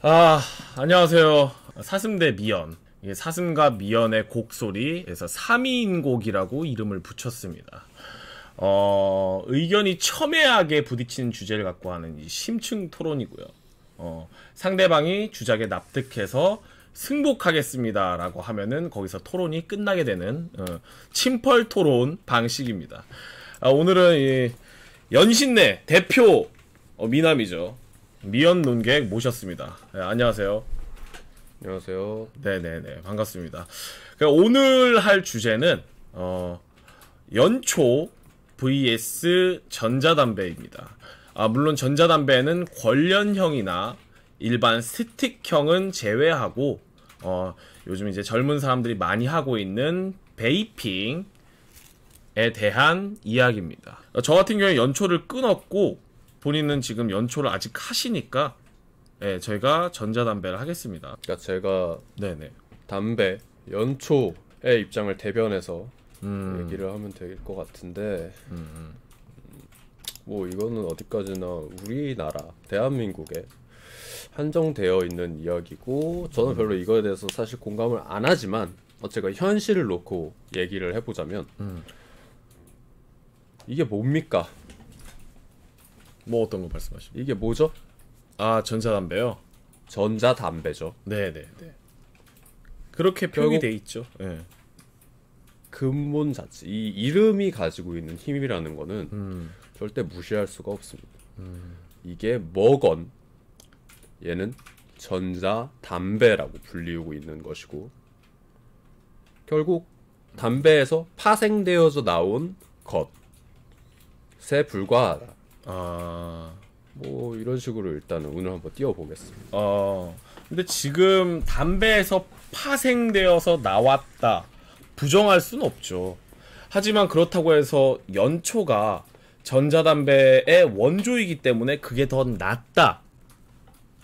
아, 안녕하세요. 사슴대 미연. 이게 사슴과 미연의 곡소리에서 3위인 곡이라고 이름을 붙였습니다. 의견이 첨예하게 부딪히는 주제를 갖고 하는 이 심층 토론이고요. 상대방이 주작에 납득해서 승복하겠습니다라고 하면은 거기서 토론이 끝나게 되는 침펄 토론 방식입니다. 오늘은 이 연신내 대표 미남이죠. 미연 논객 모셨습니다. 네, 안녕하세요. 안녕하세요. 네네네, 반갑습니다. 오늘 할 주제는 연초 vs 전자담배입니다. 물론 전자담배는 관련형이나 일반 스틱형은 제외하고 요즘 이제 젊은 사람들이 많이 하고 있는 베이핑에 대한 이야기입니다. 저 같은 경우에 연초를 끊었고 본인은 지금 연초를 아직 하시니까 네, 저희가 전자담배를 하겠습니다. 그러니까 제가 네네. 담배, 연초의 입장을 대변해서 얘기를 하면 될 것 같은데 뭐 이거는 어디까지나 우리나라, 대한민국에 한정되어 있는 이야기고 저는 별로 이거에 대해서 사실 공감을 안 하지만 제가 현실을 놓고 얘기를 해보자면 이게 뭡니까? 뭐 어떤 거 말씀하십니까? 이게 뭐죠? 전자담배요? 전자담배죠. 네네네. 그렇게 표기 돼 있죠. 네. 근본 자체, 이 이름이 가지고 있는 힘이라는 거는 절대 무시할 수가 없습니다. 이게 뭐건 얘는 전자담배라고 불리우고 있는 것이고 결국 담배에서 파생되어져 나온 것에 불과하다. 뭐 이런 식으로 일단은 오늘 한번 띄워보겠습니다. 근데 지금 담배에서 파생되어서 나왔다 부정할 수는 없죠. 하지만 그렇다고 해서 연초가 전자담배의 원조이기 때문에 그게 더 낫다,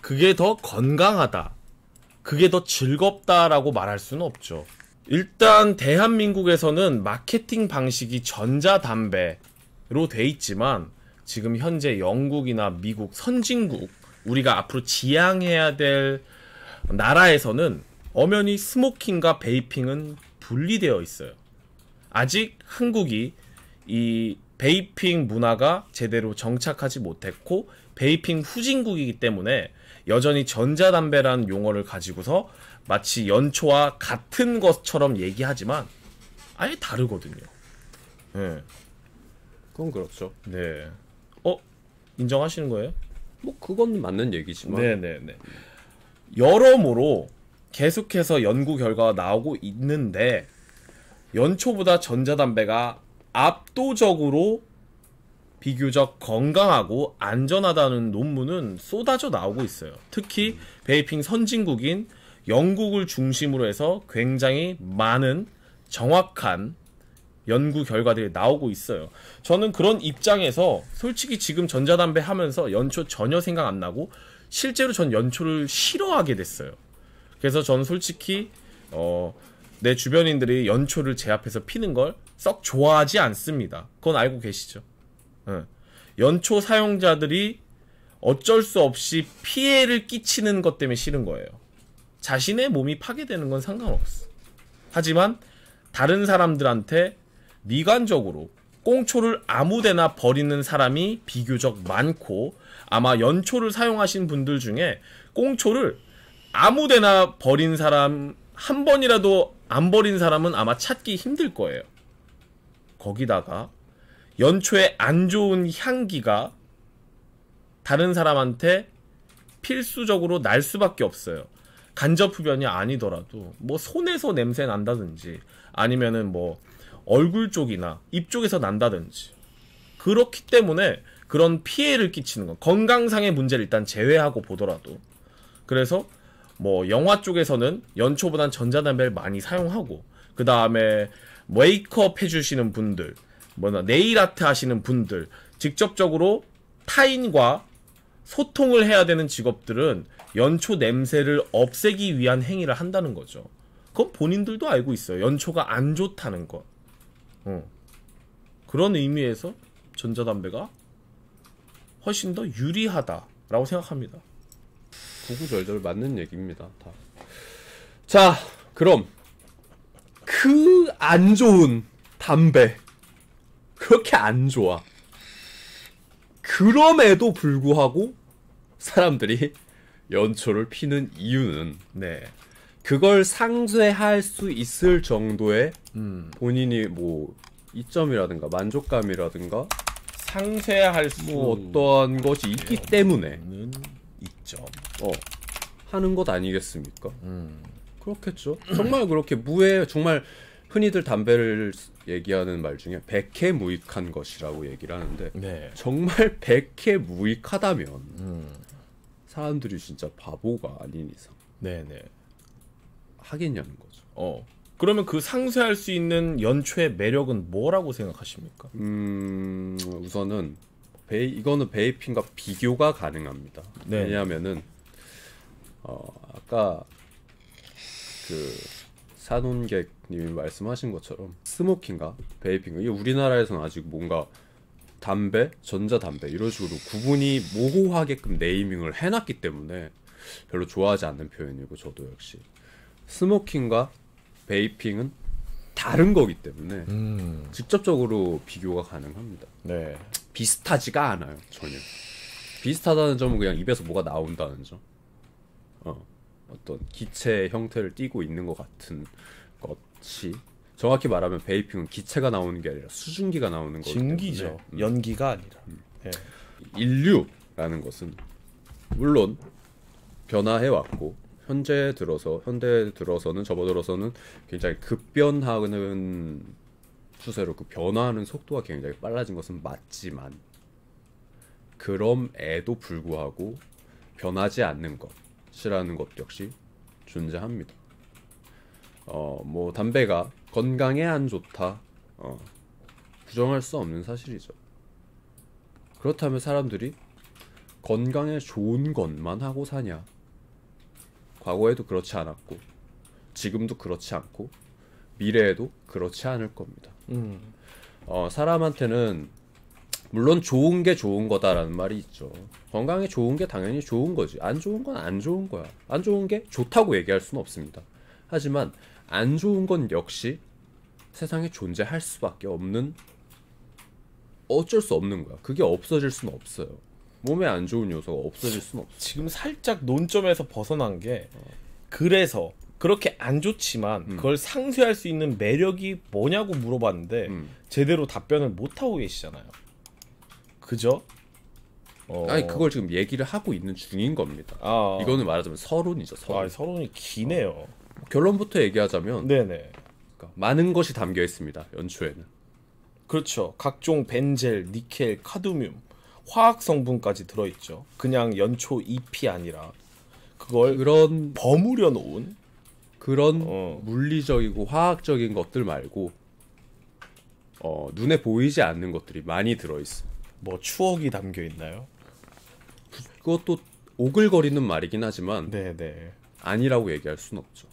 그게 더 건강하다, 그게 더 즐겁다라고 말할 수는 없죠. 일단 대한민국에서는 마케팅 방식이 전자담배로 돼 있지만 지금 현재 영국이나 미국 선진국, 우리가 앞으로 지향해야 될 나라에서는 엄연히 스모킹과 베이핑은 분리되어 있어요. 아직 한국이 이 베이핑 문화가 제대로 정착하지 못했고 베이핑 후진국이기 때문에 여전히 전자담배라는 용어를 가지고서 마치 연초와 같은 것처럼 얘기하지만 아예 다르거든요. 네. 그건 그렇죠. 네. 인정하시는 거예요? 뭐 그건 맞는 얘기지만 네네네. 여러모로 계속해서 연구 결과가 나오고 있는데 연초보다 전자담배가 압도적으로 비교적 건강하고 안전하다는 논문은 쏟아져 나오고 있어요. 특히 베이핑 선진국인 영국을 중심으로 해서 굉장히 많은 정확한 연구 결과들이 나오고 있어요. 저는 그런 입장에서 솔직히 지금 전자담배 하면서 연초 전혀 생각 안 나고 실제로 전 연초를 싫어하게 됐어요. 그래서 저는 솔직히 내 주변인들이 연초를 제 앞에서 피는 걸 썩 좋아하지 않습니다. 그건 알고 계시죠? 연초 사용자들이 어쩔 수 없이 피해를 끼치는 것 때문에 싫은 거예요. 자신의 몸이 파괴되는 건 상관없어. 하지만 다른 사람들한테 미관적으로 꽁초를 아무데나 버리는 사람이 비교적 많고 아마 연초를 사용하신 분들 중에 꽁초를 아무데나 버린 사람 한 번이라도 안 버린 사람은 아마 찾기 힘들 거예요. 거기다가 연초의 안 좋은 향기가 다른 사람한테 필수적으로 날 수밖에 없어요. 간접 흡연이 아니더라도 뭐 손에서 냄새 난다든지 아니면은 뭐 얼굴 쪽이나 입 쪽에서 난다든지 그렇기 때문에 그런 피해를 끼치는 건 건강상의 문제를 일단 제외하고 보더라도 그래서 뭐 영화 쪽에서는 연초보단 전자담배를 많이 사용하고 그 다음에 메이크업 해주시는 분들 뭐나 네일아트 하시는 분들 직접적으로 타인과 소통을 해야 되는 직업들은 연초 냄새를 없애기 위한 행위를 한다는 거죠. 그건 본인들도 알고 있어요. 연초가 안 좋다는 거. 그런 의미에서 전자담배가 훨씬 더 유리하다라고 생각합니다. 구구절절 맞는 얘기입니다. 다. 자, 그럼 그 안 좋은 담배 그렇게 안 좋아. 그럼에도 불구하고 사람들이 연초를 피는 이유는 네. 그걸 상쇄할 수 있을 정도의 본인이 뭐 이점이라든가 만족감이라든가 상쇄할 수 뭐 어떠한 것이 있기 때문에 는 이점. 하는 것 아니겠습니까? 그렇겠죠. 정말 그렇게 정말 흔히들 담배를 얘기하는 말 중에 백해무익한 것이라고 얘기를 하는데 네. 정말 백해무익하다면 사람들이 진짜 바보가 아닌 이상 네네. 하겠냐는 거죠. 그러면 그 상쇄할 수 있는 연초의 매력은 뭐라고 생각하십니까? 우선은 이거는 베이핑과 비교가 가능합니다. 네. 왜냐하면은 아까 그 산혼객님이 말씀하신 것처럼 스모킹과 베이핑, 이게 우리나라에서는 아직 뭔가 담배, 전자담배 이런 식으로 구분이 모호하게끔 네이밍을 해놨기 때문에 별로 좋아하지 않는 표현이고, 저도 역시 스모킹과 베이핑은 다른 거기 때문에 직접적으로 비교가 가능합니다. 네. 비슷하지가 않아요, 전혀. 비슷하다는 점은 그냥 입에서 뭐가 나온다는 점. 어떤 기체 형태를 띠고 있는 것 같은 것이, 정확히 말하면 베이핑은 기체가 나오는 게 아니라 수증기가 나오는 거기 때문에 증기죠. 연기가 아니라. 네. 인류라는 것은 물론 변화해 왔고 현대 들어서는 접어들어서는 굉장히 급변하는 추세로 그 변화하는 속도가 굉장히 빨라진 것은 맞지만, 그럼에도 불구하고 변하지 않는 것이라는 것 역시 존재합니다. 뭐 담배가 건강에 안 좋다, 부정할 수 없는 사실이죠. 그렇다면 사람들이 건강에 좋은 것만 하고 사냐? 과거에도 그렇지 않았고 지금도 그렇지 않고 미래에도 그렇지 않을 겁니다. 사람한테는 물론 좋은 게 좋은 거다라는 말이 있죠. 건강에 좋은 게 당연히 좋은 거지. 안 좋은 건 안 좋은 거야. 안 좋은 게 좋다고 얘기할 수는 없습니다. 하지만 안 좋은 건 역시 세상에 존재할 수밖에 없는, 어쩔 수 없는 거야. 그게 없어질 수는 없어요. 몸에 안 좋은 요소가 없어질 수는 없어. 지금 살짝 논점에서 벗어난 게, 그래서 그렇게 안 좋지만 그걸 상쇄할 수 있는 매력이 뭐냐고 물어봤는데 제대로 답변을 못 하고 계시잖아요. 그죠? 아니 그걸 지금 얘기를 하고 있는 중인 겁니다. 이거는 말하자면 서론이죠. 서론. 서론이 기네요. 결론부터 얘기하자면 네네. 그러니까 많은 것이 담겨 있습니다. 연초에는. 그렇죠. 각종 벤젤, 니켈, 카드뮴, 화학 성분까지 들어있죠. 그냥 연초 잎이 아니라 그걸 그런 버무려 놓은 그런 물리적이고 화학적인 것들 말고 눈에 보이지 않는 것들이 많이 들어있어. 뭐 추억이 담겨 있나요? 그것도 오글거리는 말이긴 하지만 네네. 아니라고 얘기할 수는 없죠.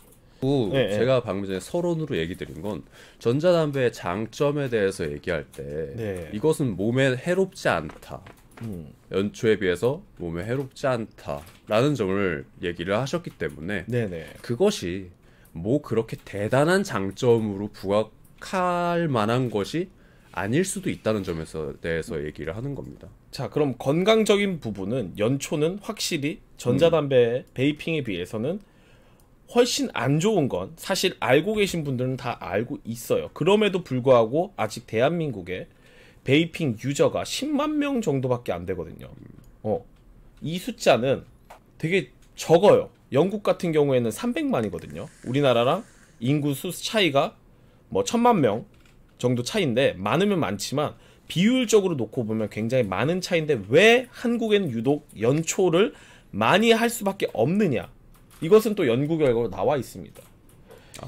네, 제가 방금 전에 서론으로 얘기 드린 건 전자담배의 장점에 대해서 얘기할 때 네. 이것은 몸에 해롭지 않다, 연초에 비해서 몸에 해롭지 않다라는 점을 얘기를 하셨기 때문에 네네. 그것이 뭐 그렇게 대단한 장점으로 부각할 만한 것이 아닐 수도 있다는 점에서 대해서 얘기를 하는 겁니다. 자, 그럼 건강적인 부분은 연초는 확실히 전자담배 베이핑에 비해서는 훨씬 안 좋은 건 사실 알고 계신 분들은 다 알고 있어요. 그럼에도 불구하고 아직 대한민국에 베이핑 유저가 10만 명 정도밖에 안 되거든요. 이 숫자는 되게 적어요. 영국 같은 경우에는 300만이거든요. 우리나라랑 인구 수 차이가 뭐 1000만 명 정도 차이인데, 많으면 많지만 비율적으로 놓고 보면 굉장히 많은 차이인데 왜 한국에는 유독 연초를 많이 할 수밖에 없느냐? 이것은 또 연구 결과로 나와 있습니다.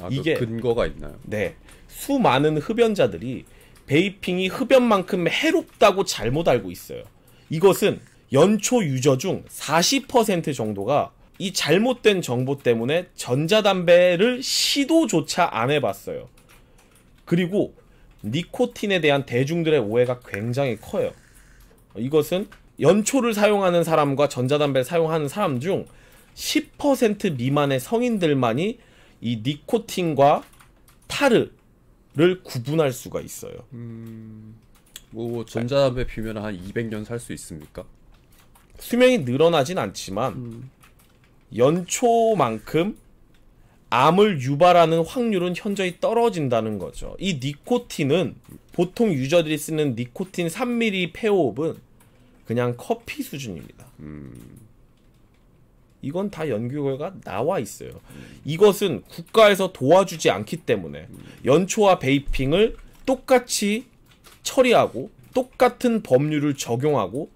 이게 근거가 있나요? 네, 수많은 흡연자들이 베이핑이 흡연만큼 해롭다고 잘못 알고 있어요. 이것은 연초 유저 중 40% 정도가 이 잘못된 정보 때문에 전자담배를 시도조차 안 해봤어요. 그리고 니코틴에 대한 대중들의 오해가 굉장히 커요. 이것은 연초를 사용하는 사람과 전자담배를 사용하는 사람 중 10% 미만의 성인들만이 이 니코틴과 타르를 구분할 수가 있어요. 뭐 전자담배 피면 한 200년 살 수 있습니까? 수명이 늘어나진 않지만 연초만큼 암을 유발하는 확률은 현저히 떨어진다는 거죠. 이 니코틴은 보통 유저들이 쓰는 니코틴 3ml 폐호흡은 그냥 커피 수준입니다. 이건 다 연구 결과 나와 있어요. 이것은 국가에서 도와주지 않기 때문에 연초와 베이핑을 똑같이 처리하고 똑같은 법률을 적용하고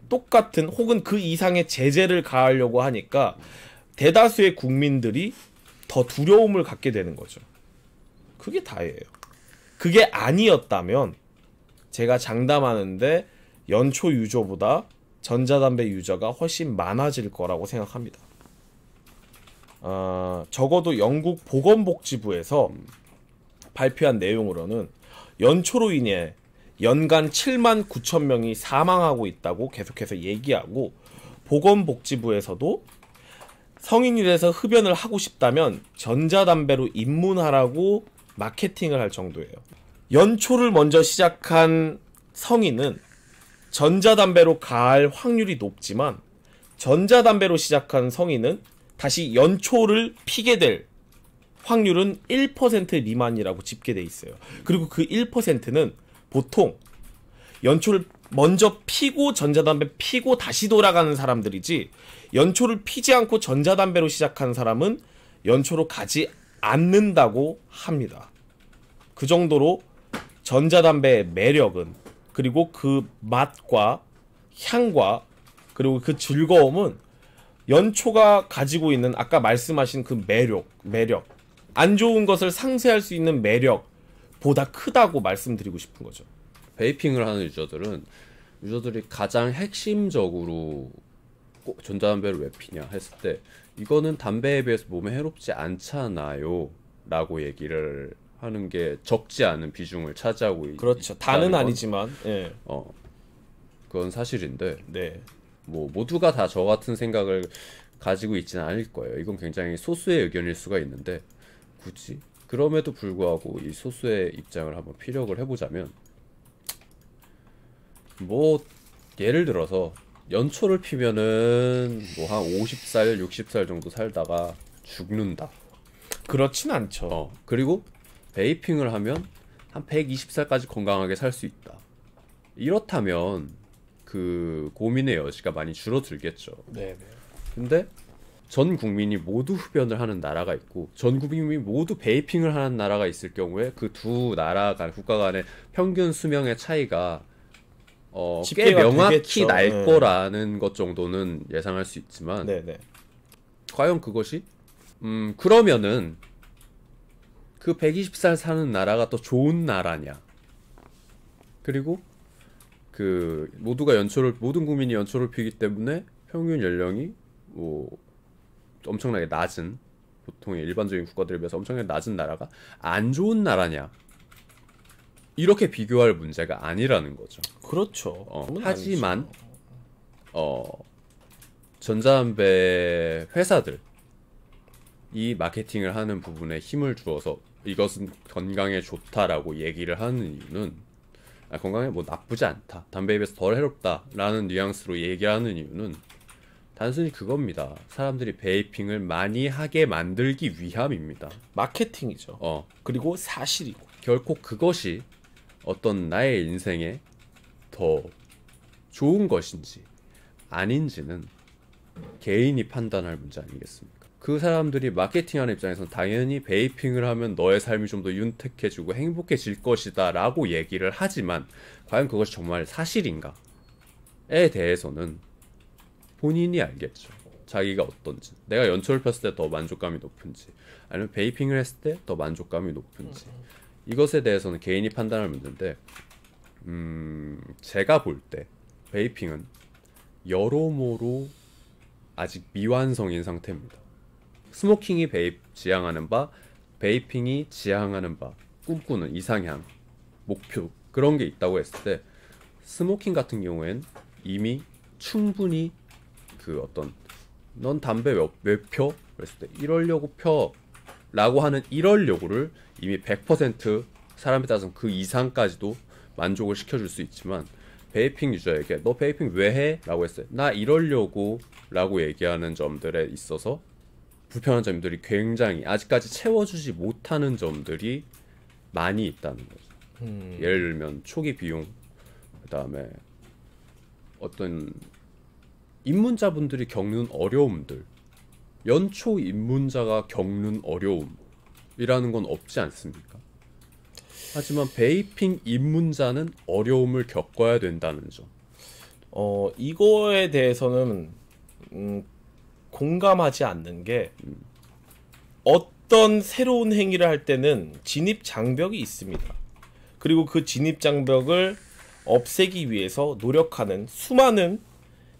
똑같은 혹은 그 이상의 제재를 가하려고 하니까 대다수의 국민들이 더 두려움을 갖게 되는 거죠. 그게 다예요. 그게 아니었다면 제가 장담하는데 연초 유저보다 전자담배 유저가 훨씬 많아질 거라고 생각합니다. 적어도 영국 보건복지부에서 발표한 내용으로는 연초로 인해 연간 7만 9천 명이 사망하고 있다고 계속해서 얘기하고, 보건복지부에서도 성인이라서 흡연을 하고 싶다면 전자담배로 입문하라고 마케팅을 할 정도예요. 연초를 먼저 시작한 성인은 전자담배로 갈 확률이 높지만 전자담배로 시작한 성인은 다시 연초를 피게 될 확률은 1% 미만이라고 집계돼 있어요. 그리고 그 1%는 보통 연초를 먼저 피고 전자담배 피고 다시 돌아가는 사람들이지, 연초를 피지 않고 전자담배로 시작한 사람은 연초로 가지 않는다고 합니다. 그 정도로 전자담배의 매력은, 그리고 그 맛과 향과 그리고 그 즐거움은 연초가 가지고 있는 아까 말씀하신 그 매력, 안 좋은 것을 상쇄할 수 있는 매력보다 크다고 말씀드리고 싶은 거죠. 베이핑을 하는 유저들이 가장 핵심적으로 전자담배를 왜 피냐 했을 때, 이거는 담배에 비해서 몸에 해롭지 않잖아요 라고 얘기를 하는 게 적지 않은 비중을 차지하고 그렇죠. 다는 아니지만 예. 그건 사실인데, 네. 뭐 모두가 다 저 같은 생각을 가지고 있지는 않을 거예요. 이건 굉장히 소수의 의견일 수가 있는데, 굳이 그럼에도 불구하고 이 소수의 입장을 한번 피력을 해보자면, 뭐 예를 들어서 연초를 피면은 뭐 한 50살, 60살 정도 살다가 죽는다. 그렇진 않죠. 그리고 베이핑을 하면 한 120살까지 건강하게 살 수 있다. 이렇다면 그 고민의 여지가 많이 줄어들겠죠. 네. 근데 전 국민이 모두 흡연을 하는 나라가 있고 전 국민이 모두 베이핑을 하는 나라가 있을 경우에 그 두 나라 간 국가 간의 평균 수명의 차이가 꽤 명확히 되겠죠. 날 거라는 것 정도는 예상할 수 있지만, 네네. 과연 그것이 그러면은 그 120살 사는 나라가 더 좋은 나라냐? 그리고 그 모든 국민이 연초를 피기 때문에 평균 연령이 뭐 엄청나게 낮은, 보통의 일반적인 국가들에 비해서 엄청나게 낮은 나라가 안 좋은 나라냐? 이렇게 비교할 문제가 아니라는 거죠. 그렇죠. 하지만 전자담배 회사들 이 마케팅을 하는 부분에 힘을 주어서 이것은 건강에 좋다라고 얘기를 하는 이유는, 건강에 뭐 나쁘지 않다, 담배에 비해서 덜 해롭다라는 뉘앙스로 얘기하는 이유는 단순히 그겁니다. 사람들이 베이핑을 많이 하게 만들기 위함입니다. 마케팅이죠. 그리고 사실이고. 결코 그것이 어떤 나의 인생에 더 좋은 것인지 아닌지는 개인이 판단할 문제 아니겠습니까? 그 사람들이 마케팅하는 입장에서는 당연히 베이핑을 하면 너의 삶이 좀 더 윤택해지고 행복해질 것이다 라고 얘기를 하지만, 과연 그것이 정말 사실인가에 대해서는 본인이 알겠죠. 자기가 어떤지, 내가 연초를 폈을 때 더 만족감이 높은지 아니면 베이핑을 했을 때 더 만족감이 높은지, 이것에 대해서는 개인이 판단할 문제인데, 제가 볼 때 베이핑은 여러모로 아직 미완성인 상태입니다. 스모킹이 지향하는 바, 베이핑이 지향하는 바, 꿈꾸는 이상향, 목표, 그런 게 있다고 했을 때, 스모킹 같은 경우엔 이미 충분히 그 어떤 넌 담배 몇 펴? 그랬을 때 이러려고 펴 라고 하는 이러려고를 이미 100% 사람에 따라서는 그 이상까지도 만족을 시켜줄 수 있지만 베이핑 유저에게 너 베이핑 왜 해? 라고 했어요. 나 이러려고 라고 얘기하는 점들에 있어서 불편한 점들이 굉장히 아직까지 채워주지 못하는 점들이 많이 있다는 거죠. 예를 들면 초기 비용, 그 다음에 어떤 입문자분들이 겪는 어려움들, 연초 입문자가 겪는 어려움이라는 건 없지 않습니까? 하지만 베이핑 입문자는 어려움을 겪어야 된다는 점. 이거에 대해서는 공감하지 않는 게 어떤 새로운 행위를 할 때는 진입 장벽이 있습니다. 그리고 그 진입 장벽을 없애기 위해서 노력하는 수많은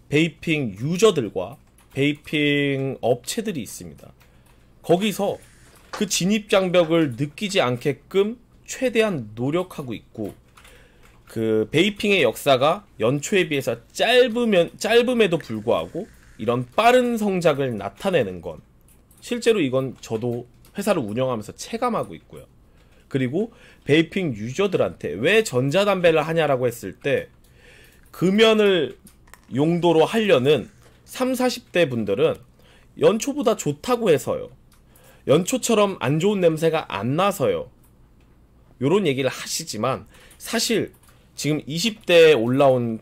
베이핑 유저들과 베이핑 업체들이 있습니다. 거기서 그 진입 장벽을 느끼지 않게끔 최대한 노력하고 있고, 그 베이핑의 역사가 연초에 비해서 짧음에도 불구하고 이런 빠른 성장을 나타내는 건 실제로 이건 저도 회사를 운영하면서 체감하고 있고요. 그리고 베이핑 유저들한테 왜 전자담배를 하냐라고 했을 때 금연을 용도로 하려는 30, 40대 분들은 연초보다 좋다고 해서요. 연초처럼 안 좋은 냄새가 안 나서요. 요런 얘기를 하시지만 사실 지금 20대에 올라온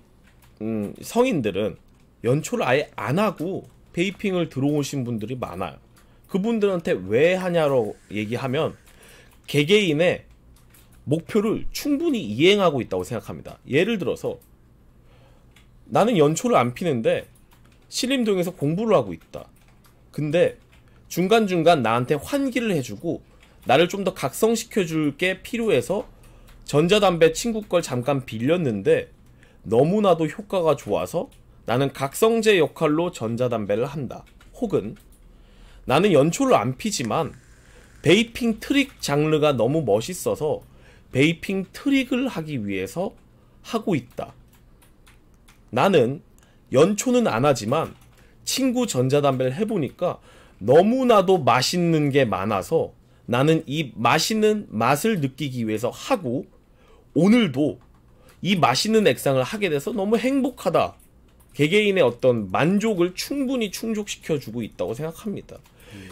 성인들은 연초를 아예 안 하고 베이핑을 들어오신 분들이 많아요. 그분들한테 왜 하냐로 얘기하면 개개인의 목표를 충분히 이행하고 있다고 생각합니다. 예를 들어서 나는 연초를 안 피는데 신림동에서 공부를 하고 있다. 근데 중간중간 나한테 환기를 해주고 나를 좀 더 각성시켜줄 게 필요해서 전자담배 친구 걸 잠깐 빌렸는데 너무나도 효과가 좋아서 나는 각성제 역할로 전자담배를 한다. 혹은 나는 연초를 안 피지만 베이핑 트릭 장르가 너무 멋있어서 베이핑 트릭을 하기 위해서 하고 있다. 나는 연초는 안 하지만 친구 전자담배를 해보니까 너무나도 맛있는 게 많아서 나는 이 맛있는 맛을 느끼기 위해서 하고 오늘도 이 맛있는 액상을 하게 돼서 너무 행복하다. 개개인의 어떤 만족을 충분히 충족시켜주고 있다고 생각합니다.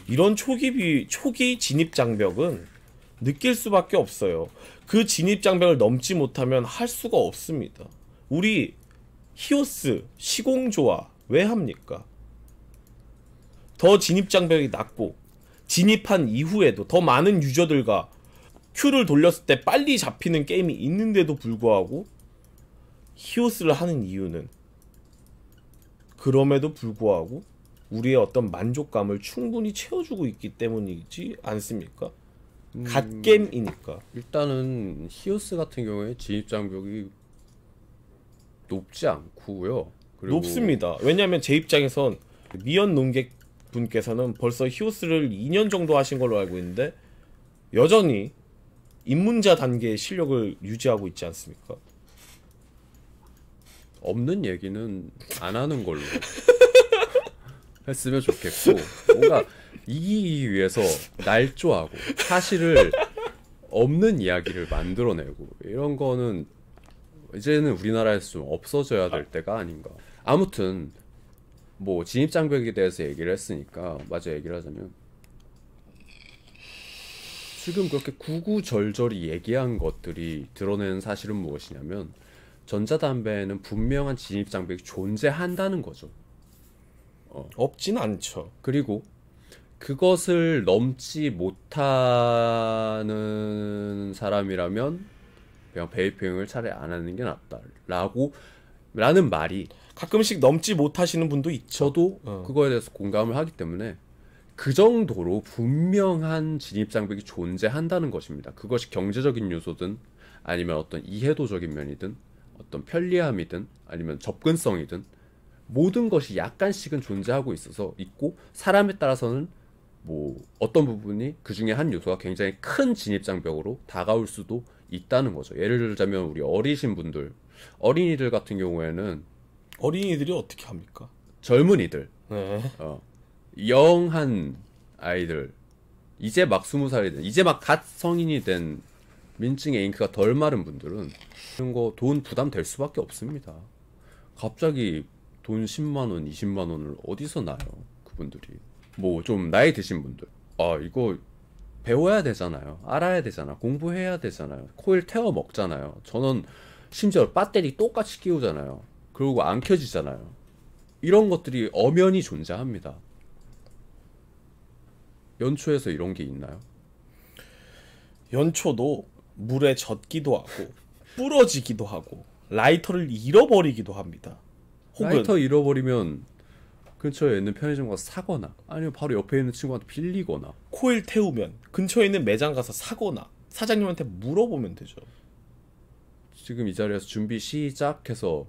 이런 초기 진입 장벽은 느낄 수밖에 없어요. 그 진입 장벽을 넘지 못하면 할 수가 없습니다. 우리 히오스, 시공조화 왜 합니까? 더 진입 장벽이 낮고 진입한 이후에도 더 많은 유저들과 큐를 돌렸을 때 빨리 잡히는 게임이 있는데도 불구하고 히오스를 하는 이유는 그럼에도 불구하고 우리의 어떤 만족감을 충분히 채워주고 있기 때문이지 않습니까? 갓겜이니까. 일단은 히오스 같은 경우에 진입 장벽이 높지 않고요. 그리고 높습니다. 왜냐하면 제 입장에선 미연 논객 분께서는 벌써 히오스를 2년 정도 하신 걸로 알고 있는데 여전히 입문자 단계의 실력을 유지하고 있지 않습니까? 없는 얘기는 안 하는 걸로 했으면 좋겠고, 뭔가 이기기 위해서 날조하고 사실을 없는 이야기를 만들어내고 이런 거는 이제는 우리나라에서 좀 없어져야 될 때가 아닌가. 아무튼 뭐 진입 장벽에 대해서 얘기를 했으니까 마저 얘기를 하자면, 지금 그렇게 구구절절히 얘기한 것들이 드러내는 사실은 무엇이냐면 전자담배에는 분명한 진입 장벽이 존재한다는 거죠. 없진 않죠. 그리고 그것을 넘지 못하는 사람이라면 그냥 베이핑을 차라리 안 하는 게 낫다라는 말이 가끔씩 넘지 못하시는 분도 있죠. 저도 그거에 대해서 공감을 하기 때문에 그 정도로 분명한 진입 장벽이 존재한다는 것입니다. 그것이 경제적인 요소든 아니면 어떤 이해도적인 면이든 어떤 편리함이든 아니면 접근성이든 모든 것이 약간씩은 존재하고 있고, 사람에 따라서는 뭐 어떤 부분이 그 중에 한 요소가 굉장히 큰 진입 장벽으로 다가올 수도 있다는 거죠. 예를 들자면 우리 어린이들 같은 경우에는 어린이들이 어떻게 합니까? 젊은이들 네. 영한 아이들, 이제 막 20살이 된, 이제 막 갓 성인이 된 민증에 잉크가 덜 마른 분들은 이런 거 돈 부담 될 수밖에 없습니다. 갑자기 돈 10만 원, 20만 원을 어디서 나요? 그분들이. 뭐 좀 나이 드신 분들. 아, 이거 배워야 되잖아요. 알아야 되잖아. 공부해야 되잖아요. 코일 태워 먹잖아요. 저는 심지어 배터리 똑같이 끼우잖아요. 그리고 안 켜지잖아요. 이런 것들이 엄연히 존재합니다. 연초에서 이런 게 있나요? 연초도 물에 젖기도 하고 부러지기도 하고 라이터를 잃어버리기도 합니다. 혹은 라이터 잃어버리면 근처에 있는 편의점 가서 사거나 아니면 바로 옆에 있는 친구한테 빌리거나. 코일 태우면 근처에 있는 매장 가서 사거나 사장님한테 물어보면 되죠. 지금 이 자리에서 준비 시작해서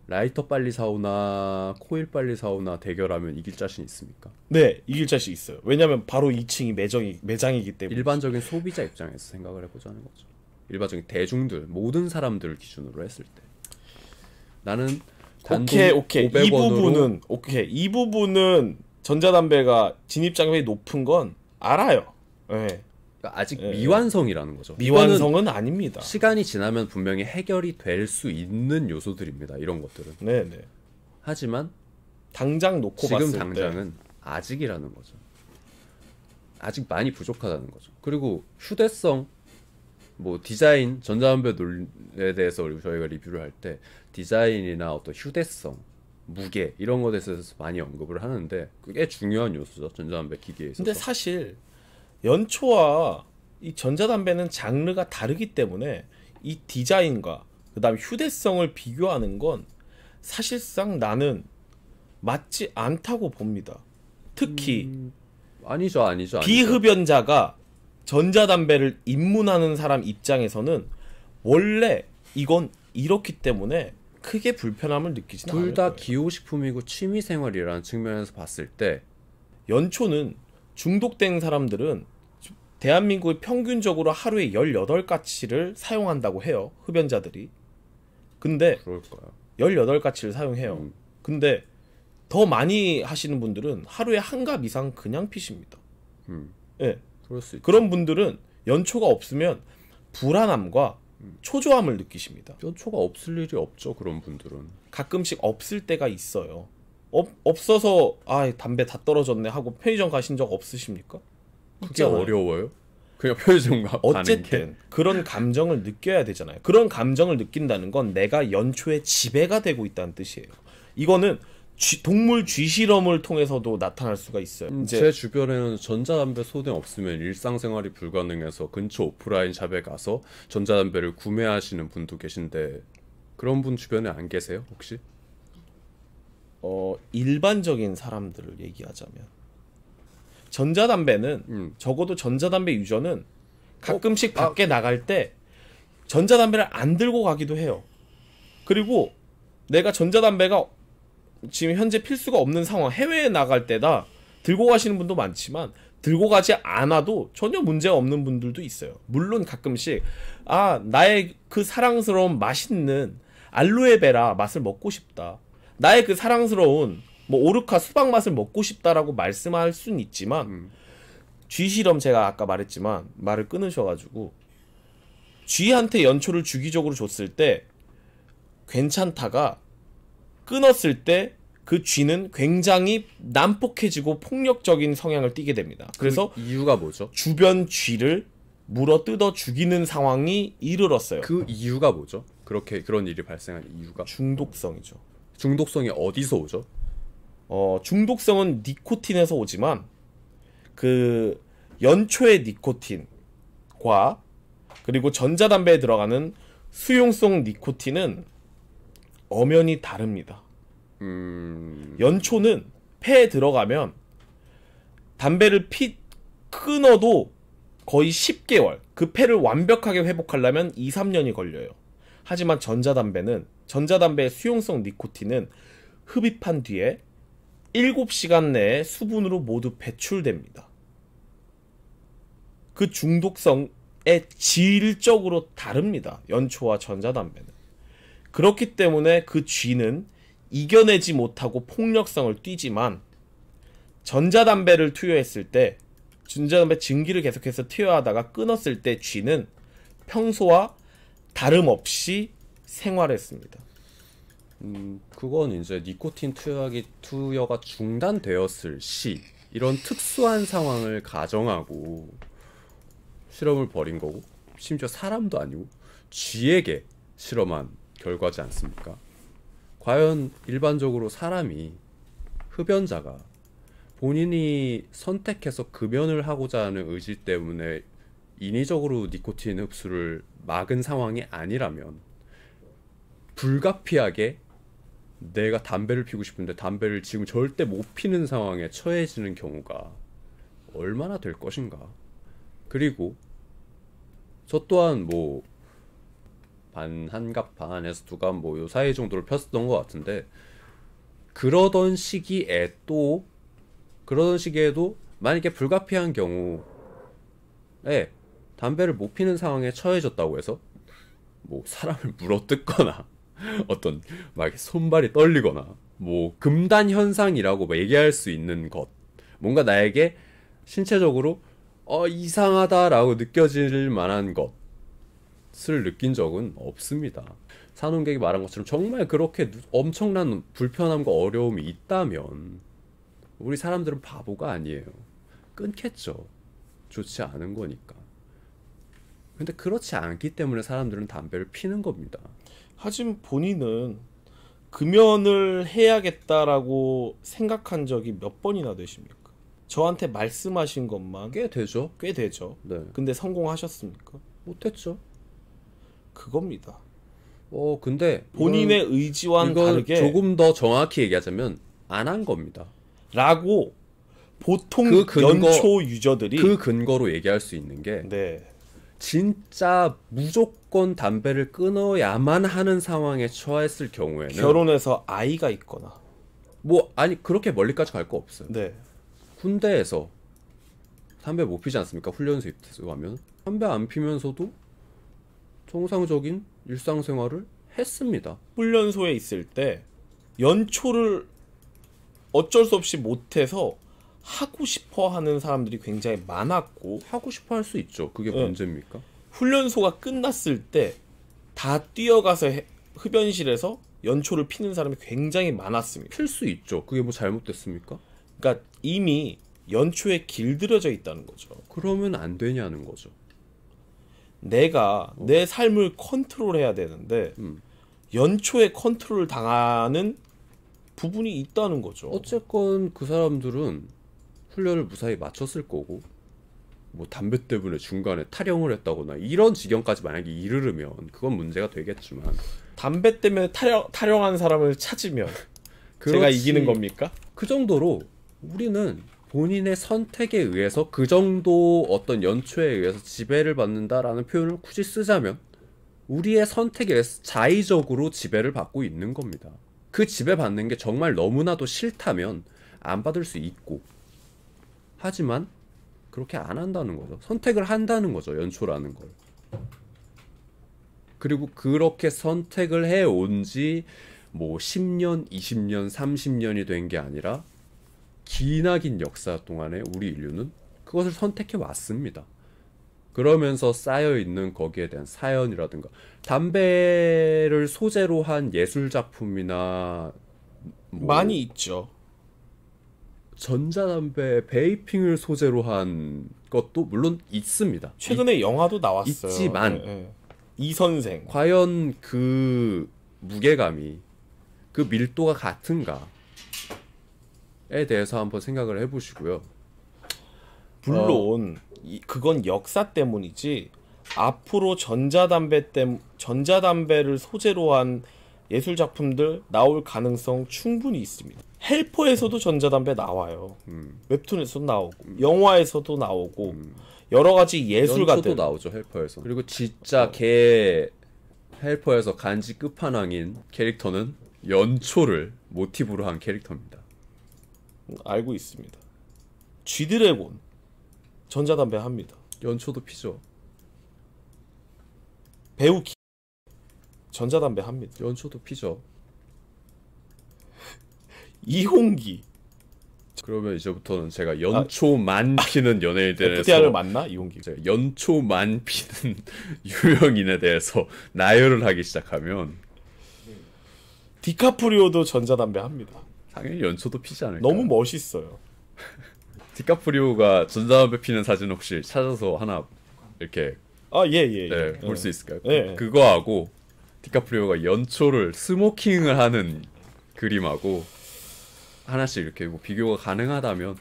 라이터 빨리 사오나 코일 빨리 사오나 대결하면 이길 자신 있습니까? 네, 이길 자신 있어요. 왜냐면 바로 2층이 매장이기 때문에. 일반적인 소비자 입장에서 생각을 해보자는 거죠. 일반적인 대중들, 모든 사람들을 기준으로 했을 때 나는 단돈 오케이. 500원으로 이 부분은 전자담배가 진입장벽이 높은 건 알아요. 네. 그러니까 아직 예. 미완성이라는 거죠. 미완성은 아닙니다. 시간이 지나면 분명히 해결이 될 수 있는 요소들입니다. 이런 것들은. 네네. 하지만 당장 놓고 지금 봤을 때 당장은 아직이라는 거죠. 아직 많이 부족하다는 거죠. 그리고 휴대성, 뭐 디자인, 전자담배 논리에 대해서 저희가 리뷰를 할 때 디자인이나 어떤 휴대성, 무게 이런 것에 대해서 많이 언급을 하는데 그게 중요한 요소죠. 전자담배 기기에 있어서. 근데 사실 연초와 이 전자담배는 장르가 다르기 때문에 이 디자인과 그다음 휴대성을 비교하는 건 사실상 나는 맞지 않다고 봅니다. 특히 아니죠. 비흡연자가 전자담배를 입문하는 사람 입장에서는 원래 이건 이렇기 때문에 크게 불편함을 느끼지는 않을 둘 다 거예요. 기호식품이고 취미생활이라는 측면에서 봤을 때 연초는 중독된 사람들은 대한민국의 평균적으로 하루에 18가치를 사용한다고 해요. 흡연자들이. 근데 그럴까요? 18가치를 사용해요. 근데 더 많이 하시는 분들은 하루에 한 갑 이상 그냥 피십니다. 예. 그럴 수 있죠. 그런 분들은 연초가 없으면 불안함과 초조함을 느끼십니다. 연초가 없을 일이 없죠. 그런 분들은. 가끔씩 없을 때가 있어요. 없어서 아 담배 다 떨어졌네 하고 편의점 가신 적 없으십니까? 그게 있잖아요. 어려워요? 그냥 편의점 가는 게? 어쨌든 그런 감정을 느껴야 되잖아요. 그런 감정을 느낀다는 건 내가 연초에 지배가 되고 있다는 뜻이에요. 이거는 동물 쥐실험을 통해서도 나타날 수가 있어요. 제 주변에는 전자담배 소등 없으면 일상생활이 불가능해서 근처 오프라인 샵에 가서 전자담배를 구매하시는 분도 계신데 그런 분 주변에 안 계세요 혹시? 일반적인 사람들을 얘기하자면 전자담배는 적어도 전자담배 유저는 가끔씩 밖에 나갈 때 전자담배를 안 들고 가기도 해요. 그리고 내가 전자담배가 지금 현재 필수가 없는 상황, 해외에 나갈 때다 들고 가시는 분도 많지만 들고 가지 않아도 전혀 문제가 없는 분들도 있어요. 물론 가끔씩 나의 그 사랑스러운 맛있는 알로에베라 맛을 먹고 싶다, 나의 그 사랑스러운 뭐 오르카 수박 맛을 먹고 싶다라고 말씀할 수는 있지만 쥐실험 제가 아까 말했지만 말을 끊으셔가지고 쥐한테 연초를 주기적으로 줬을 때 괜찮다가 끊었을 때 그 쥐는 굉장히 난폭해지고 폭력적인 성향을 띠게 됩니다. 그래서 그 이유가 뭐죠? 주변 쥐를 물어 뜯어 죽이는 상황이 이르렀어요. 그 이유가 뭐죠? 그런 일이 발생한 이유가? 중독성이죠. 중독성이 어디서 오죠? 중독성은 니코틴에서 오지만 그 연초의 니코틴과 그리고 전자담배에 들어가는 수용성 니코틴은 엄연히 다릅니다. 연초는 폐에 들어가면 담배를 끊어도 거의 10개월, 그 폐를 완벽하게 회복하려면 2, 3년이 걸려요. 하지만 전자담배의 수용성 니코틴은 흡입한 뒤에 7시간 내에 수분으로 모두 배출됩니다. 그 중독성의 질적으로 다릅니다. 연초와 전자담배는. 그렇기 때문에 그 쥐는 이겨내지 못하고 폭력성을 띠지만 전자담배를 투여했을 때 전자담배 증기를 계속해서 투여하다가 끊었을 때 쥐는 평소와 다름없이 생활했습니다. 그건 이제 니코틴 투여가 중단되었을 시 이런 특수한 상황을 가정하고 실험을 벌인 거고 심지어 사람도 아니고 쥐에게 실험한 결과지 않습니까? 과연 일반적으로 사람이 흡연자가 본인이 선택해서 금연을 하고자 하는 의지 때문에 인위적으로 니코틴 흡수를 막은 상황이 아니라면 불가피하게 내가 담배를 피우고 싶은데 담배를 지금 절대 못 피는 상황에 처해지는 경우가 얼마나 될 것인가. 그리고 저 또한 뭐 한 갑 반에서 두 갑 뭐 요 사이 정도를 폈었던 것 같은데 그러던 시기에도 만약에 불가피한 경우에 담배를 못 피는 상황에 처해졌다고 해서 뭐 사람을 물어뜯거나 어떤 막 손발이 떨리거나 뭐 금단 현상이라고 뭐 얘기할 수 있는 것, 뭔가 나에게 신체적으로 이상하다라고 느껴질 만한 것을 느낀 적은 없습니다. 산원객이 말한 것처럼 정말 그렇게 엄청난 불편함과 어려움이 있다면 우리 사람들은 바보가 아니에요. 끊겠죠. 좋지 않은 거니까. 근데 그렇지 않기 때문에 사람들은 담배를 피는 겁니다. 하지만 본인은 금연을 해야겠다라고 생각한 적이 몇 번이나 되십니까? 저한테 말씀하신 것만 꽤 되죠. 꽤 되죠. 네. 근데 성공하셨습니까? 못했죠. 그겁니다. 근데 본인의 의지와는 이건 다르게 조금 더 정확히 얘기하자면 안 한 겁니다. 라고 보통 근거- 연초 유저들이 그 근거로 얘기할 수 있는 게 네. 진짜 무조건 담배를 끊어야만 하는 상황에 처했을 경우에는 결혼해서 아이가 있거나 뭐 아니 그렇게 멀리까지 갈 거 없어요. 네. 군대에서 담배 못 피지 않습니까? 훈련소 입대하면 담배 안 피면서도 정상적인 일상생활을 했습니다. 훈련소에 있을 때 연초를 어쩔 수 없이 못해서 하고 싶어 하는 사람들이 굉장히 많았고 하고 싶어 할 수 있죠. 그게 네. 문제입니까? 훈련소가 끝났을 때 다 뛰어가서 흡연실에서 연초를 피는 사람이 굉장히 많았습니다. 필 수 있죠. 그게 뭐 잘못됐습니까? 그러니까 이미 연초에 길들여져 있다는 거죠. 그러면 안 되냐는 거죠. 내가 내 삶을 컨트롤해야 되는데 연초에 컨트롤 당하는 부분이 있다는 거죠. 어쨌건 그 사람들은 훈련을 무사히 마쳤을 거고 뭐 담배 때문에 중간에 탈영을 했다거나 이런 지경까지 만약에 이르르면 그건 문제가 되겠지만 담배 때문에 탈영한 사람을 찾으면 제가 그렇지. 이기는 겁니까? 그 정도로 우리는 본인의 선택에 의해서 그 정도 어떤 연초에 의해서 지배를 받는다라는 표현을 굳이 쓰자면 우리의 선택에 의해서 자의적으로 지배를 받고 있는 겁니다. 그 지배받는 게 정말 너무나도 싫다면 안 받을 수 있고 하지만 그렇게 안 한다는 거죠. 선택을 한다는 거죠. 연초라는 걸. 그리고 그렇게 선택을 해온 지 뭐 10년, 20년, 30년이 된 게 아니라 기나긴 역사 동안에 우리 인류는 그것을 선택해 왔습니다. 그러면서 쌓여있는 거기에 대한 사연이라든가 담배를 소재로 한 예술작품이나 뭐 많이 있죠. 전자담배, 베이핑을 소재로 한 것도 물론 있습니다. 최근에 영화도 나왔어요. 있지만 네, 네. 이 선생. 과연 그 무게감이 그 밀도가 같은가에 대해서 한번 생각을 해보시고요. 물론 그건 역사 때문이지 앞으로 전자담배를 소재로 한 예술 작품들 나올 가능성 충분히 있습니다. 헬퍼에서도 전자담배 나와요. 웹툰에서도 나오고 영화에서도 나오고 여러 가지 예술가들 연초도 나오죠 헬퍼에서. 그리고 진짜 걔 헬퍼에서 간지 끝판왕인 캐릭터는 연초를 모티브로 한 캐릭터입니다. 알고 있습니다. 쥐드래곤 전자담배 합니다. 연초도 피죠. 배우 전자담배 합니다. 연초도 피죠. 이홍기 그러면 이제부터는 제가 연초만 피는 연예인에 대해서 FTR을 맞나 이용기? 제가 연초만 피는 유명인에 대해서 나열을 하기 시작하면 디카프리오도 전자담배 합니다. 당연히 연초도 피지 않을까. 너무 멋있어요. 디카프리오가 전자담배 피는 사진 혹시 찾아서 하나 이렇게 예. 네, 볼 수 있을까요? 예. 그거하고 디카프리오가 연초를 스모킹을 하는 그림하고 하나씩 이렇게 뭐 비교가 가능하다면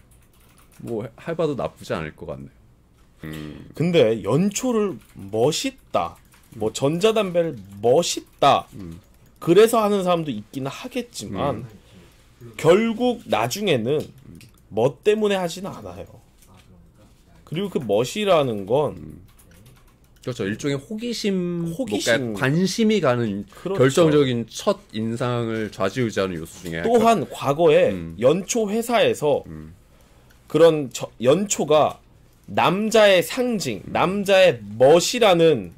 뭐 해봐도 나쁘지 않을 것 같네요. 근데 연초를 멋있다, 뭐 전자담배를 멋있다, 그래서 하는 사람도 있기는 하겠지만 결국 나중에는 멋 때문에 하지는 않아요. 그리고 그 멋이라는 건 그렇죠. 일종의 호기심, 호기심. 뭔가 관심이 가는 그렇죠. 결정적인 첫 인상을 좌지우지하는 요소 중에 또한 과거에 연초 회사에서 그런 연초가 남자의 상징, 남자의 멋이라는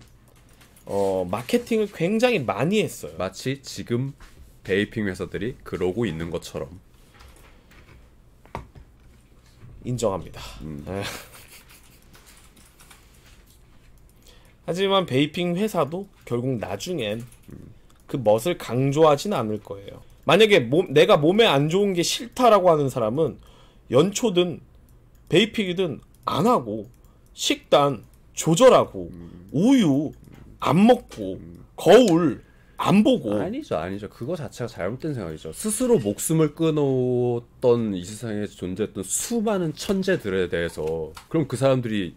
마케팅을 굉장히 많이 했어요. 마치 지금 베이핑 회사들이 그러고 있는 것처럼. 인정합니다. 네. 하지만 베이핑 회사도 결국 나중엔 그 멋을 강조하진 않을 거예요. 만약에 내가 몸에 안 좋은 게 싫다라고 하는 사람은 연초든 베이핑이든 안 하고 식단 조절하고 우유 안 먹고 거울 안 보고. 아니죠. 그거 자체가 잘못된 생각이죠. 스스로 목숨을 끊었던 이 세상에 존재했던 수많은 천재들에 대해서 그럼 그 사람들이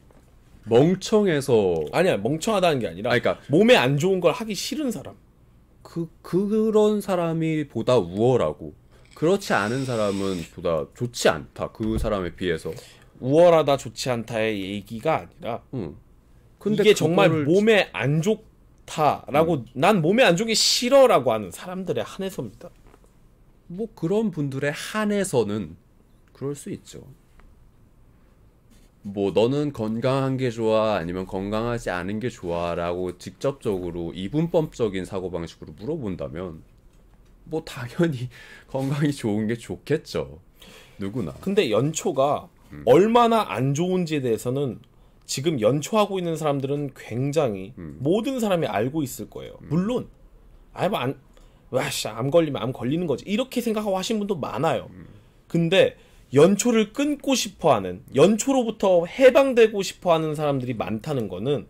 멍청해서 아니야, 멍청하다는 게 아니라 그러니까 몸에 안 좋은 걸 하기 싫은 사람. 그런 사람이 보다 우월하고 그렇지 않은 사람은 보다 좋지 않다. 그 사람에 비해서. 우월하다 좋지 않다의 얘기가 아니라 근데 이게 정말 몸에 안 좋다라고 난 몸에 안 좋기 싫어라고 하는 사람들의 한해서입니다. 뭐 그런 분들의 한해서는 그럴 수 있죠. 뭐 너는 건강한 게 좋아 아니면 건강하지 않은 게 좋아라고 직접적으로 이분법적인 사고방식으로 물어본다면 뭐 당연히 건강이 좋은 게 좋겠죠. 누구나. 근데 연초가 얼마나 안 좋은지에 대해서는 지금 연초하고 있는 사람들은 굉장히 모든 사람이 알고 있을 거예요. 물론 암 걸리면 암 걸리는 거지 이렇게 생각하고 하신 분도 많아요. 근데 연초를 끊고 싶어하는, 연초로부터 해방되고 싶어하는 사람들이 많다는 거는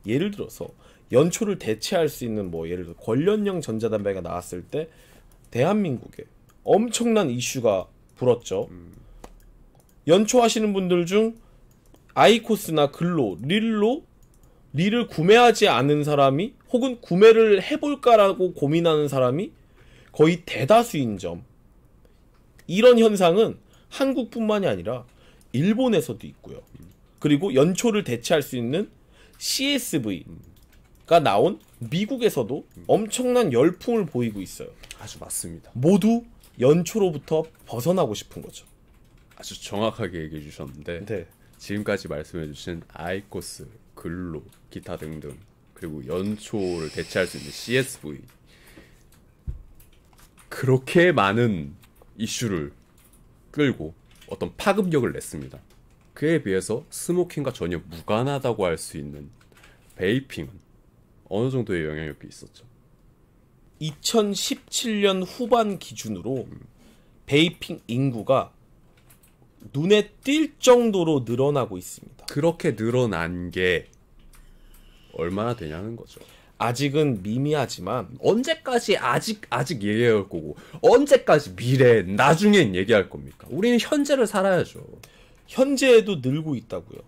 예를 들어서 연초를 대체할 수 있는 뭐 예를 들어 관련형 전자담배가 나왔을 때 대한민국에 엄청난 이슈가 불었죠. 연초하시는 분들 중 아이코스나 글로, 릴을 구매하지 않은 사람이 혹은 구매를 해볼까라고 고민하는 사람이 거의 대다수인 점. 이런 현상은 한국뿐만이 아니라 일본에서도 있고요. 그리고 연초를 대체할 수 있는 CSV가 나온 미국에서도 엄청난 열풍을 보이고 있어요. 아주 맞습니다. 모두 연초로부터 벗어나고 싶은 거죠. 아주 정확하게 얘기해 주셨는데 네. 지금까지 말씀해 주신 아이코스, 글로, 기타 등등 그리고 연초를 대체할 수 있는 CSV 그렇게 많은 이슈를 끌고 어떤 파급력을 냈습니다. 그에 비해서 스모킹과 전혀 무관하다고 할 수 있는 베이핑은 어느 정도의 영향력이 있었죠. 2017년 후반 기준으로 베이핑 인구가 눈에 띌 정도로 늘어나고 있습니다. 그렇게 늘어난 게 얼마나 되냐는 거죠. 아직은 미미하지만 언제까지 아직 얘기할 거고 언제까지 미래 나중엔 얘기할 겁니까? 우리는 현재를 살아야죠. 현재에도 늘고 있다고요.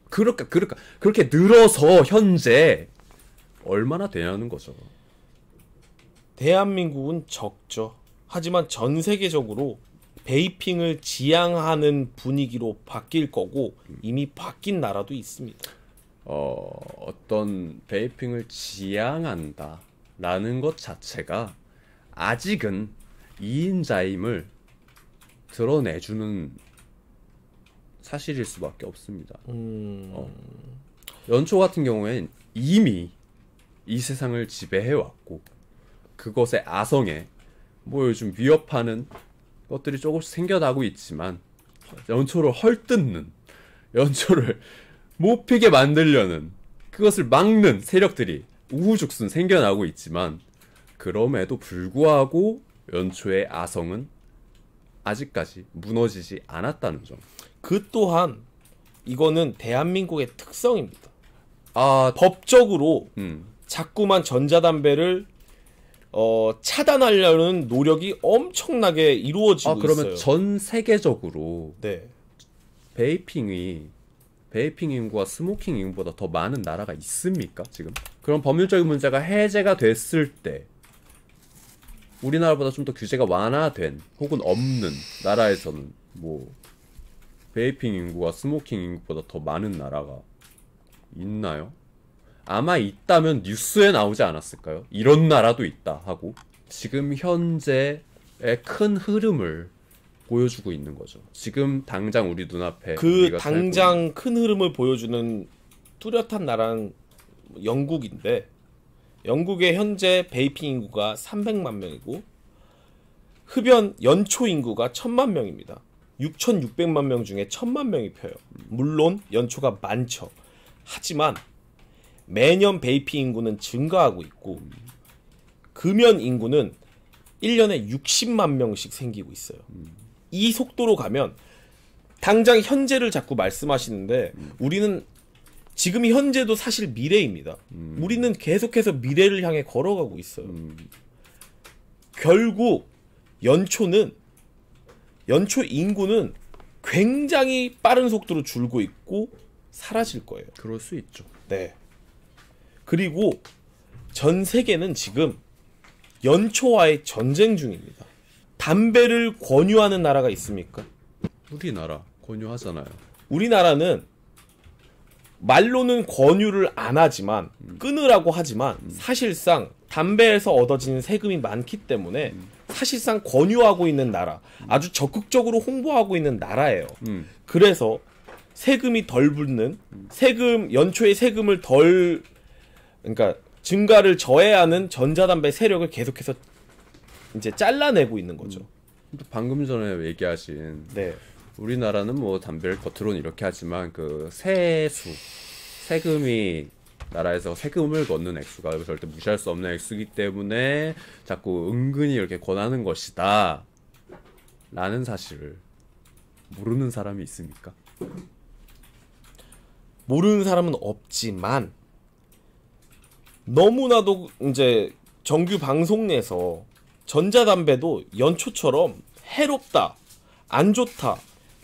그렇게 늘어서 현재 얼마나 되냐는 거죠. 대한민국은 적죠. 하지만 전 세계적으로 베이핑을 지향하는 분위기로 바뀔 거고 이미 바뀐 나라도 있습니다. 어떤 베이핑을 지향한다라는 것 자체가 아직은 2인자임을 드러내주는 사실일 수밖에 없습니다. 연초 같은 경우엔 이미 이 세상을 지배해왔고 그것의 아성에 뭐 요즘 위협하는 것들이 조금씩 생겨나고 있지만 연초를 헐뜯는, 연초를 못 피게 만들려는, 그것을 막는 세력들이 우후죽순 생겨나고 있지만 그럼에도 불구하고 연초의 아성은 아직까지 무너지지 않았다는 점. 그 또한 이거는 대한민국의 특성입니다. 아, 법적으로 음. 자꾸만 전자담배를 차단하려는 노력이 엄청나게 이루어지고 그러면 있어요. 전 세계적으로 네. 베이핑 인구와 스모킹 인구보다 더 많은 나라가 있습니까, 지금? 그런 법률적인 문제가 해제가 됐을 때 우리나라보다 좀 더 규제가 완화된 혹은 없는 나라에서는 뭐 베이핑 인구와 스모킹 인구보다 더 많은 나라가 있나요? 아마 있다면 뉴스에 나오지 않았을까요? 이런 나라도 있다 하고. 지금 현재의 큰 흐름을 보여주고 있는 거죠. 지금 당장 우리 눈앞에 그 우리가 살고 있는 당장 큰 흐름을 보여주는 뚜렷한 나라는 영국인데, 영국의 현재 베이핑 인구가 300만 명이고 흡연 연초 인구가 1000만 명입니다. 6600만 명 중에 1000만 명이 펴요. 물론 연초가 많죠. 하지만 매년 베이핑 인구는 증가하고 있고 금연 인구는 1년에 60만 명씩 생기고 있어요. 이 속도로 가면 당장 현재를 자꾸 말씀하시는데 우리는 지금 현재도 사실 미래입니다. 우리는 계속해서 미래를 향해 걸어가고 있어요. 결국 연초 인구는 굉장히 빠른 속도로 줄고 있고 사라질 거예요. 그럴 수 있죠. 네. 그리고 전 세계는 지금 연초와의 전쟁 중입니다. 담배를 권유하는 나라가 있습니까? 우리나라 권유하잖아요. 우리나라는 말로는 권유를 안 하지만 끊으라고 하지만 사실상 담배에서 얻어지는 세금이 많기 때문에 사실상 권유하고 있는 나라, 아주 적극적으로 홍보하고 있는 나라예요. 그래서 세금이 덜 붙는, 연초에 세금을 그러니까 증가를 저해하는 전자담배 세력을 계속해서 이제 잘라내고 있는 거죠. 방금 전에 얘기하신 네. 우리나라는 뭐 담배를 겉으로는 이렇게 하지만 그 세금이 나라에서 세금을 걷는 액수가 절대 무시할 수 없는 액수이기 때문에 자꾸 은근히 이렇게 권하는 것이다 라는 사실을 모르는 사람이 있습니까? 모르는 사람은 없지만 너무나도 이제 정규 방송 내에서 전자담배도 연초처럼 해롭다, 안 좋다,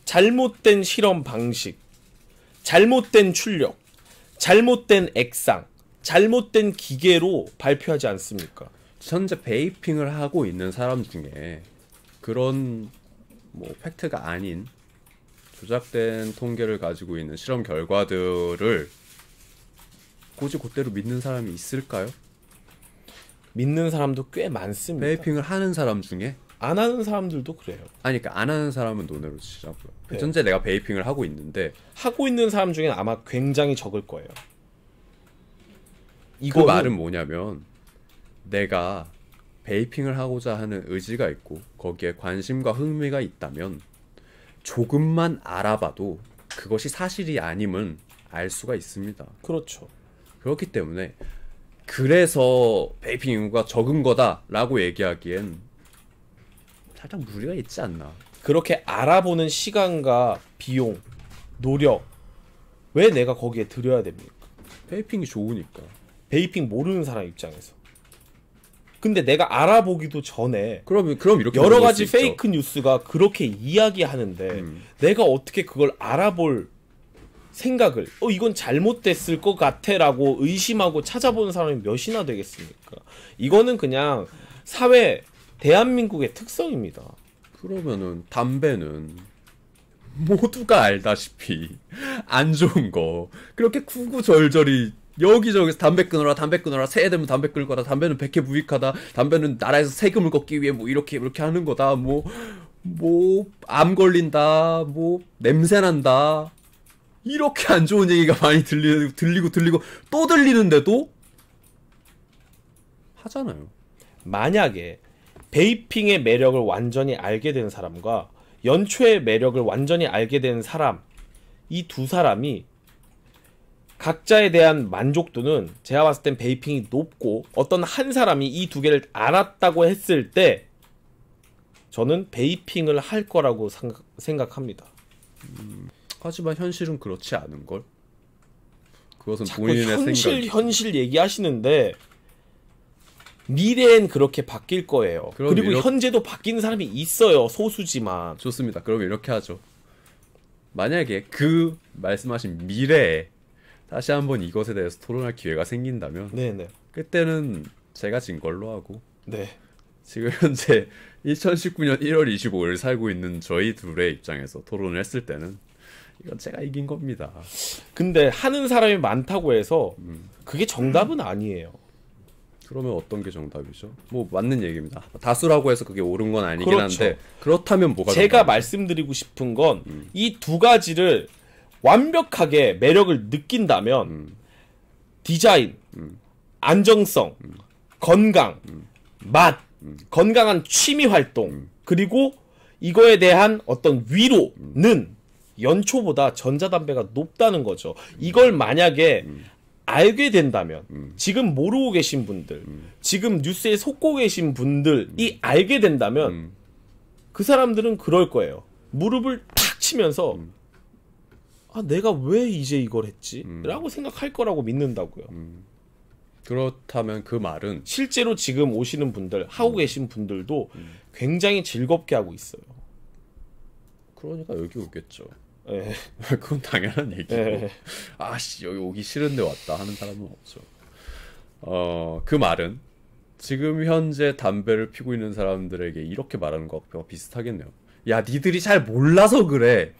잘못된 실험 방식, 잘못된 출력, 잘못된 액상, 잘못된 기계로 발표하지 않습니까? 현재 베이핑을 하고 있는 사람 중에 그런 뭐 팩트가 아닌 조작된 통계를 가지고 있는 실험 결과들을 굳이 그대로 믿는 사람이 있을까요? 믿는 사람도 꽤 많습니다. 베이핑을 하는 사람 중에? 안 하는 사람들도 그래요. 아니, 그러니까 안 하는 사람은 논외로 치자고요. 네. 현재 내가 베이핑을 하고 있는데 하고 있는 사람 중에는 아마 굉장히 적을 거예요. 그 말은 뭐냐면 내가 베이핑을 하고자 하는 의지가 있고 거기에 관심과 흥미가 있다면 조금만 알아봐도 그것이 사실이 아님은 알 수가 있습니다. 그렇죠. 그렇기 때문에 그래서 베이핑 인구가 적은 거다라고 얘기하기엔 살짝 무리가 있지 않나. 그렇게 알아보는 시간과 비용, 노력 왜 내가 거기에 들여야 됩니까? 베이핑이 좋으니까. 베이핑 모르는 사람 입장에서. 근데 내가 알아보기도 전에 그럼 이렇게 여러 물어볼 가지 수 페이크 있죠. 뉴스가 그렇게 이야기하는데 내가 어떻게 그걸 알아볼 생각을 이건 잘못됐을 것 같아라고 의심하고 찾아보는 사람이 몇이나 되겠습니까? 이거는 그냥 사회 대한민국의 특성입니다. 그러면은 담배는 모두가 알다시피 안 좋은 거 그렇게 구구절절히 여기저기서 담배 끊어라 새해 되면 담배 끊을 거다, 담배는 백해 무익하다, 담배는 나라에서 세금을 걷기 위해 뭐 이렇게 하는 거다, 뭐 암 걸린다, 뭐 냄새 난다, 이렇게 안 좋은 얘기가 많이 들리고 또 들리는데도 하잖아요. 만약에 베이핑의 매력을 완전히 알게 된 사람과 연초의 매력을 완전히 알게 된 사람, 이 두 사람이 각자에 대한 만족도는 제가 봤을 땐 베이핑이 높고, 어떤 한 사람이 이 두 개를 알았다고 했을 때 저는 베이핑을 할 거라고 생각합니다. 하지만 현실은 그렇지 않은 걸. 그것은 자꾸 본인의 생각. 현실 얘기하시는데 미래엔 그렇게 바뀔 거예요. 그리고 현재도 바뀌는 사람이 있어요. 소수지만. 좋습니다. 그럼 이렇게 하죠. 만약에 그 말씀하신 미래에 다시 한번 이것에 대해서 토론할 기회가 생긴다면 네네. 그때는 제가 진 걸로 하고, 네. 지금 현재 2019년 1월 25일 살고 있는 저희 둘의 입장에서 토론을 했을 때는 이건 제가 이긴 겁니다. 근데 하는 사람이 많다고 해서 그게 정답은 아니에요. 그러면 어떤 게 정답이죠? 뭐 맞는 얘기입니다. 다수라고 해서 그게 옳은 건 아니긴 그렇죠. 한데, 그렇다면 뭐가 제가 정답이죠? 말씀드리고 싶은 건 이 두 가지를 완벽하게 매력을 느낀다면 디자인, 안정성, 건강, 맛, 건강한 취미 활동, 그리고 이거에 대한 어떤 위로는 연초보다 전자담배가 높다는 거죠. 이걸 만약에 알게 된다면, 지금 모르고 계신 분들, 지금 뉴스에 속고 계신 분들이 알게 된다면 그 사람들은 그럴 거예요. 무릎을 탁 치면서 아, 내가 왜 이제 이걸 했지? 라고 생각할 거라고 믿는다고요. 그렇다면 그 말은 실제로 지금 오시는 분들, 하고 계신 분들도 굉장히 즐겁게 하고 있어요. 그러니까 여기 오겠죠. 예. 그건 당연한 얘기고. 예. 아씨 여기 오기 싫은데 왔다 하는 사람은 없죠. 그 말은 지금 현재 담배를 피고 있는 사람들에게 이렇게 말하는 것과 비슷하겠네요. 야, 니들이 잘 몰라서 그래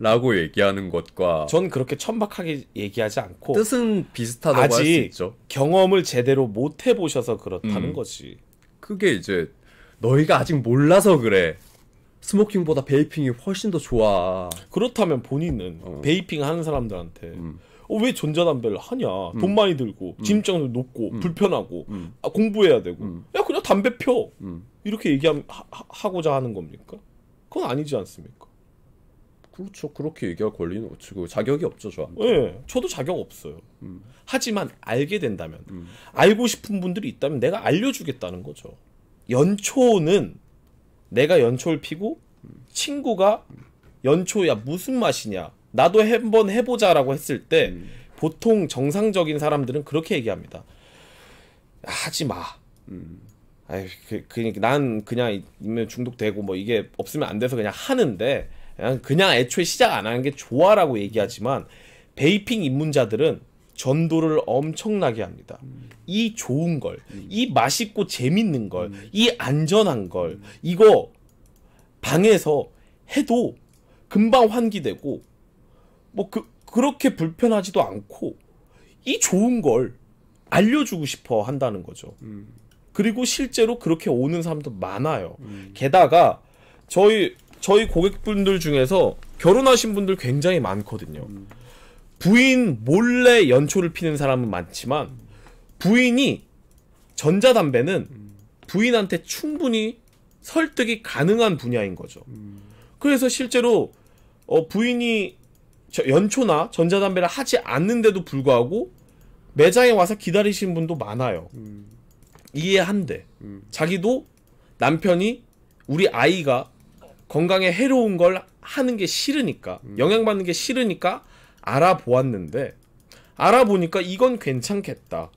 라고 얘기하는 것과 전 그렇게 천박하게 얘기하지 않고 뜻은 비슷하다고 할 수 아직 있죠. 경험을 제대로 못 해보셔서 그렇다는 거지. 그게 이제 너희가 아직 몰라서 그래. 스모킹보다 베이핑이 훨씬 더 좋아. 그렇다면 본인은 베이핑 하는 사람들한테 왜 전자담배를 하냐? 돈 많이 들고 진입장도 높고 불편하고 공부해야 되고 야 그냥 담배 펴 이렇게 얘기하고자 하는 겁니까? 그건 아니지 않습니까? 그렇죠. 그렇게 얘기할 권리는 없고 자격이 없죠, 저한테. 예, 저도 자격 없어요. 하지만 알게 된다면, 알고 싶은 분들이 있다면 내가 알려주겠다는 거죠. 연초는 내가 연초를 피고 친구가 연초야 무슨 맛이냐, 나도 한번 해보자라고 했을 때 보통 정상적인 사람들은 그렇게 얘기합니다. 하지 마. 아이, 난 그냥 중독되고 뭐 이게 없으면 안 돼서 그냥 하는데 그냥 애초에 시작 안 하는 게 좋아라고 얘기하지만, 베이핑 입문자들은 전도를 엄청나게 합니다. 이 좋은 걸, 이 맛있고 재밌는 걸, 이 안전한 걸, 이거 방에서 해도 금방 환기되고 뭐 그렇게 불편하지도 않고 이 좋은 걸 알려주고 싶어 한다는 거죠. 그리고 실제로 그렇게 오는 사람도 많아요. 게다가 저희 고객분들 중에서 결혼하신 분들 굉장히 많거든요. 부인 몰래 연초를 피는 사람은 많지만 부인이 전자담배는 부인한테 충분히 설득이 가능한 분야인 거죠. 그래서 실제로 부인이 연초나 전자담배를 하지 않는데도 불구하고 매장에 와서 기다리시는 분도 많아요. 이해한대. 자기도 남편이 우리 아이가 건강에 해로운 걸 하는 게 싫으니까, 영향받는 게 싫으니까 알아보았는데, 알아보니까 이건 괜찮겠다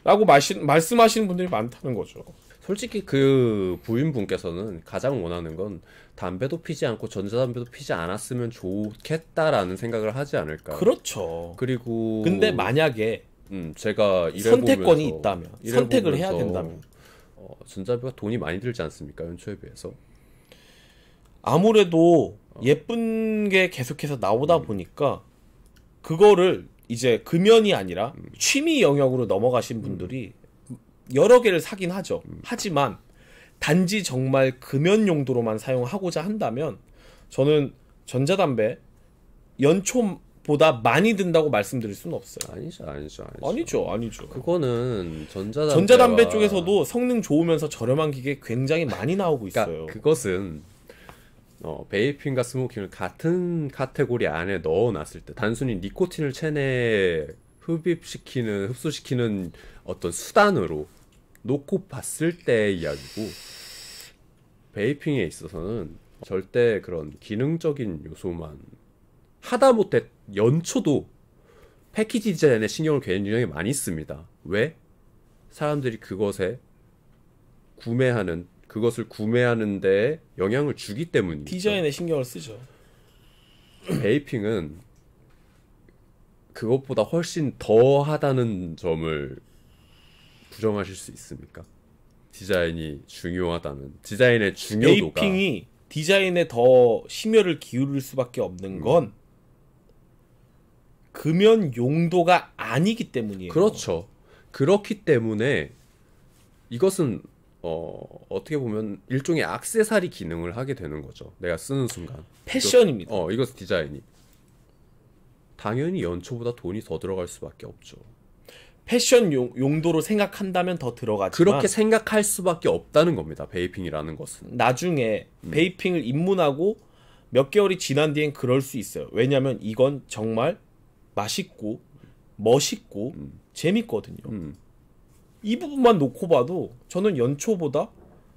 라고 말씀하시는 분들이 많다는 거죠. 솔직히 그 부인분께서는 가장 원하는 건 담배도 피지 않고 전자담배도 피지 않았으면 좋겠다라는 생각을 하지 않을까. 그렇죠. 그리고 근데 만약에 제가 선택권이 있다면, 선택을 해야 된다면, 전자담배가 돈이 많이 들지 않습니까? 연초에 비해서. 아무래도 예쁜 게 계속해서 나오다 보니까 그거를 이제 금연이 아니라 취미 영역으로 넘어가신 분들이 여러 개를 사긴 하죠. 하지만 단지 정말 금연 용도로만 사용하고자 한다면 저는 전자담배 연초보다 많이 든다고 말씀드릴 수는 없어요. 아니죠. 그거는 전자담배 쪽에서도 성능 좋으면서 저렴한 기계 굉장히 많이 나오고 있어요. 그러니까 그것은 베이핑과 스모킹을 같은 카테고리 안에 넣어놨을 때 단순히 니코틴을 체내에 흡수시키는 어떤 수단으로 놓고 봤을 때의 이야기고 베이핑에 있어서는 절대 그런 기능적인 요소만 하다못해 연초도 패키지 디자인에 신경을 굉장히 많이 씁니다. 왜? 사람들이 그것을 구매하는 데 영향을 주기 때문이죠. 디자인에 신경을 쓰죠. 베이핑은 그것보다 훨씬 더 하다는 점을 부정하실 수 있습니까? 디자인의 중요도가 베이핑이 디자인에 더 심혈을 기울일 수밖에 없는 건 금연 용도가 아니기 때문이에요. 그렇죠. 그렇기 때문에 이것은 어떻게 보면 일종의 액세서리 기능을 하게 되는 거죠. 내가 쓰는 순간. 패션입니다. 이것은 디자인이. 당연히 연초보다 돈이 더 들어갈 수밖에 없죠. 패션 용도로 생각한다면 더 들어가지만 그렇게 생각할 수밖에 없다는 겁니다. 베이핑이라는 것은. 나중에 베이핑을 입문하고 몇 개월이 지난 뒤엔 그럴 수 있어요. 왜냐면 이건 정말 맛있고 멋있고 재밌거든요. 이 부분만 놓고 봐도 저는 연초보다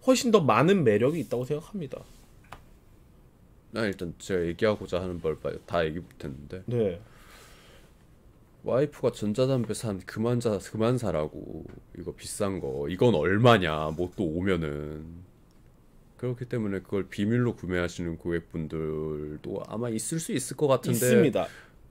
훨씬 더 많은 매력이 있다고 생각합니다. 일단 제가 얘기하고자 하는 걸 다 얘기 못했는데 네. 와이프가 전자담배 그만 사라고 이거 비싼 거 이건 얼마냐 뭐 또 오면은 그렇기 때문에 그걸 비밀로 구매하시는 고객분들도 아마 있을 수 있을 것 같은데 있습니다.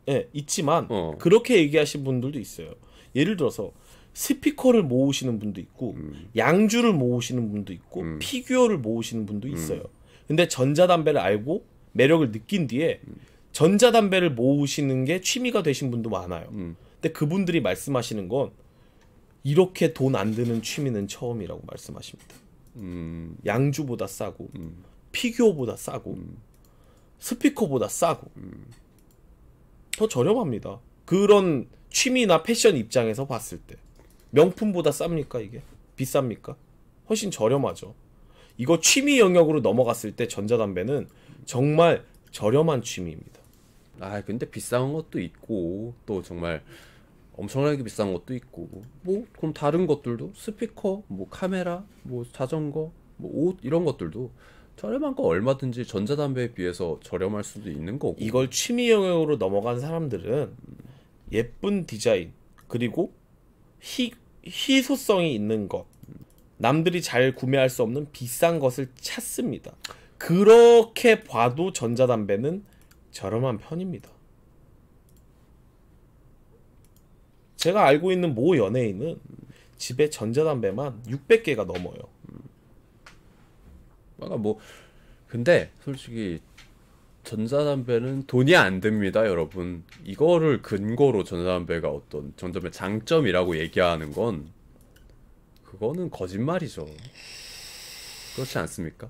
네, 있지만 그렇게 얘기하신 분들도 있어요. 예를 들어서 스피커를 모으시는 분도 있고 양주를 모으시는 분도 있고 피규어를 모으시는 분도 있어요. 근데 전자담배를 알고 매력을 느낀 뒤에 전자담배를 모으시는 게 취미가 되신 분도 많아요. 근데 그분들이 말씀하시는 건 이렇게 돈 안 드는 취미는 처음이라고 말씀하십니다. 양주보다 싸고 피규어보다 싸고 스피커보다 싸고 더 저렴합니다. 그런 취미나 패션 입장에서 봤을 때 명품보다 쌉니까 이게? 비쌉니까? 훨씬 저렴하죠. 이거 취미 영역으로 넘어갔을 때 전자담배는 정말 저렴한 취미입니다. 근데 비싼 것도 있고 또 정말 엄청나게 비싼 것도 있고 뭐 그럼 다른 것들도 스피커, 뭐 카메라, 뭐 자전거, 뭐 옷 이런 것들도 저렴한 거 얼마든지 전자담배에 비해서 저렴할 수도 있는 거고 이걸 취미 영역으로 넘어간 사람들은 예쁜 디자인 그리고 희소성이 있는 것 남들이 잘 구매할 수 없는 비싼 것을 찾습니다. 그렇게 봐도 전자담배는 저렴한 편입니다. 제가 알고 있는 모 연예인은 집에 전자담배만 600개가 넘어요. 뭐 근데 솔직히 전자담배는 돈이 안 듭니다, 여러분. 이거를 근거로 전자담배가 어떤 전자담배 장점이라고 얘기하는 건 그거는 거짓말이죠. 그렇지 않습니까?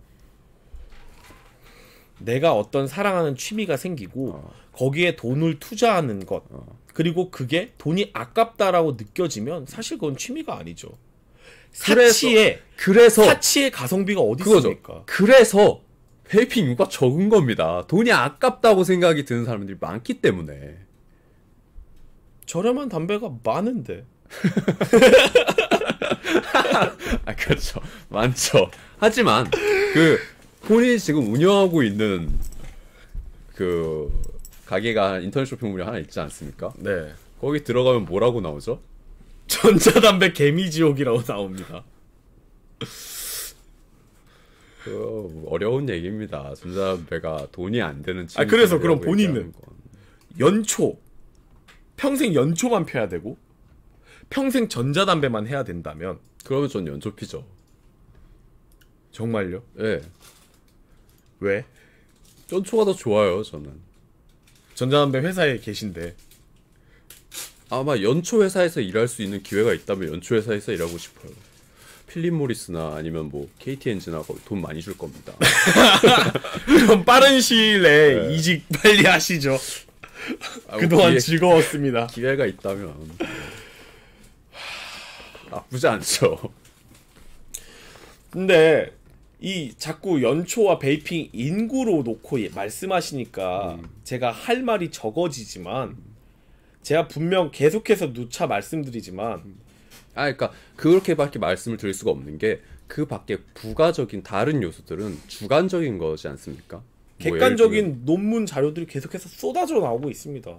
내가 어떤 사랑하는 취미가 생기고 거기에 돈을 투자하는 것 그리고 그게 돈이 아깝다라고 느껴지면 사실 그건 취미가 아니죠. 사치의 가성비가 어디 있습니까? 그래서 베이핑 인구가 적은 겁니다. 돈이 아깝다고 생각이 드는 사람들이 많기 때문에. 저렴한 담배가 많은데. 그렇죠. 많죠. 하지만 본인이 지금 운영하고 있는 그 가게가 인터넷 쇼핑몰이 하나 있지 않습니까? 네. 거기 들어가면 뭐라고 나오죠? 전자담배 개미지옥이라고 나옵니다. 어려운 얘기입니다. 전자담배가 돈이 안 되는 취미. 그래서 그럼 본인은 연초 평생 연초만 펴야 되고 평생 전자담배만 해야 된다면 그러면 전 연초 피죠. 정말요? 네. 왜? 연초가 더 좋아요, 저는. 전자담배 회사에 계신데 아마 연초 회사에서 일할 수 있는 기회가 있다면 연초 회사에서 일하고 싶어요. 필립 모리스나 아니면 뭐 KT 엔진하고 돈 많이 줄 겁니다. 그럼 빠른 시일 내에 이직 빨리 하시죠. 그동안 즐거웠습니다. 기회가 있다면 나쁘지 않죠. 근데 이 자꾸 연초와 베이핑 인구로 놓고 말씀하시니까 제가 할 말이 적어지지만 제가 분명 계속해서 누차 말씀드리지만 그러니까 그렇게밖에 말씀을 드릴 수가 없는 게 그 밖에 부가적인 다른 요소들은 주관적인 거지 않습니까? 뭐 객관적인 논문 자료들이 계속해서 쏟아져 나오고 있습니다.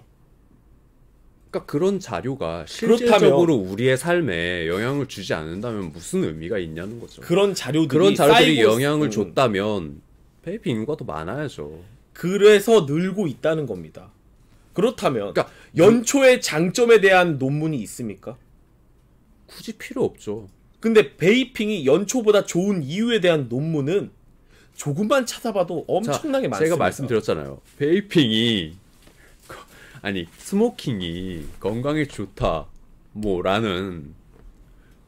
그러니까 그런 자료가 실질적으로 우리의 삶에 영향을 주지 않는다면 무슨 의미가 있냐는 거죠. 그런 자료들이 영향을 줬다면 베이핑 인구가 더 많아야죠. 그래서 늘고 있다는 겁니다. 그렇다면 그러니까 연초의 장점에 대한 논문이 있습니까? 굳이 필요 없죠. 근데 베이핑이 연초보다 좋은 이유에 대한 논문은 조금만 찾아봐도 엄청나게 많습니다. 제가 말씀드렸잖아요. 베이핑이 아니 스모킹이 건강에 좋다 뭐라는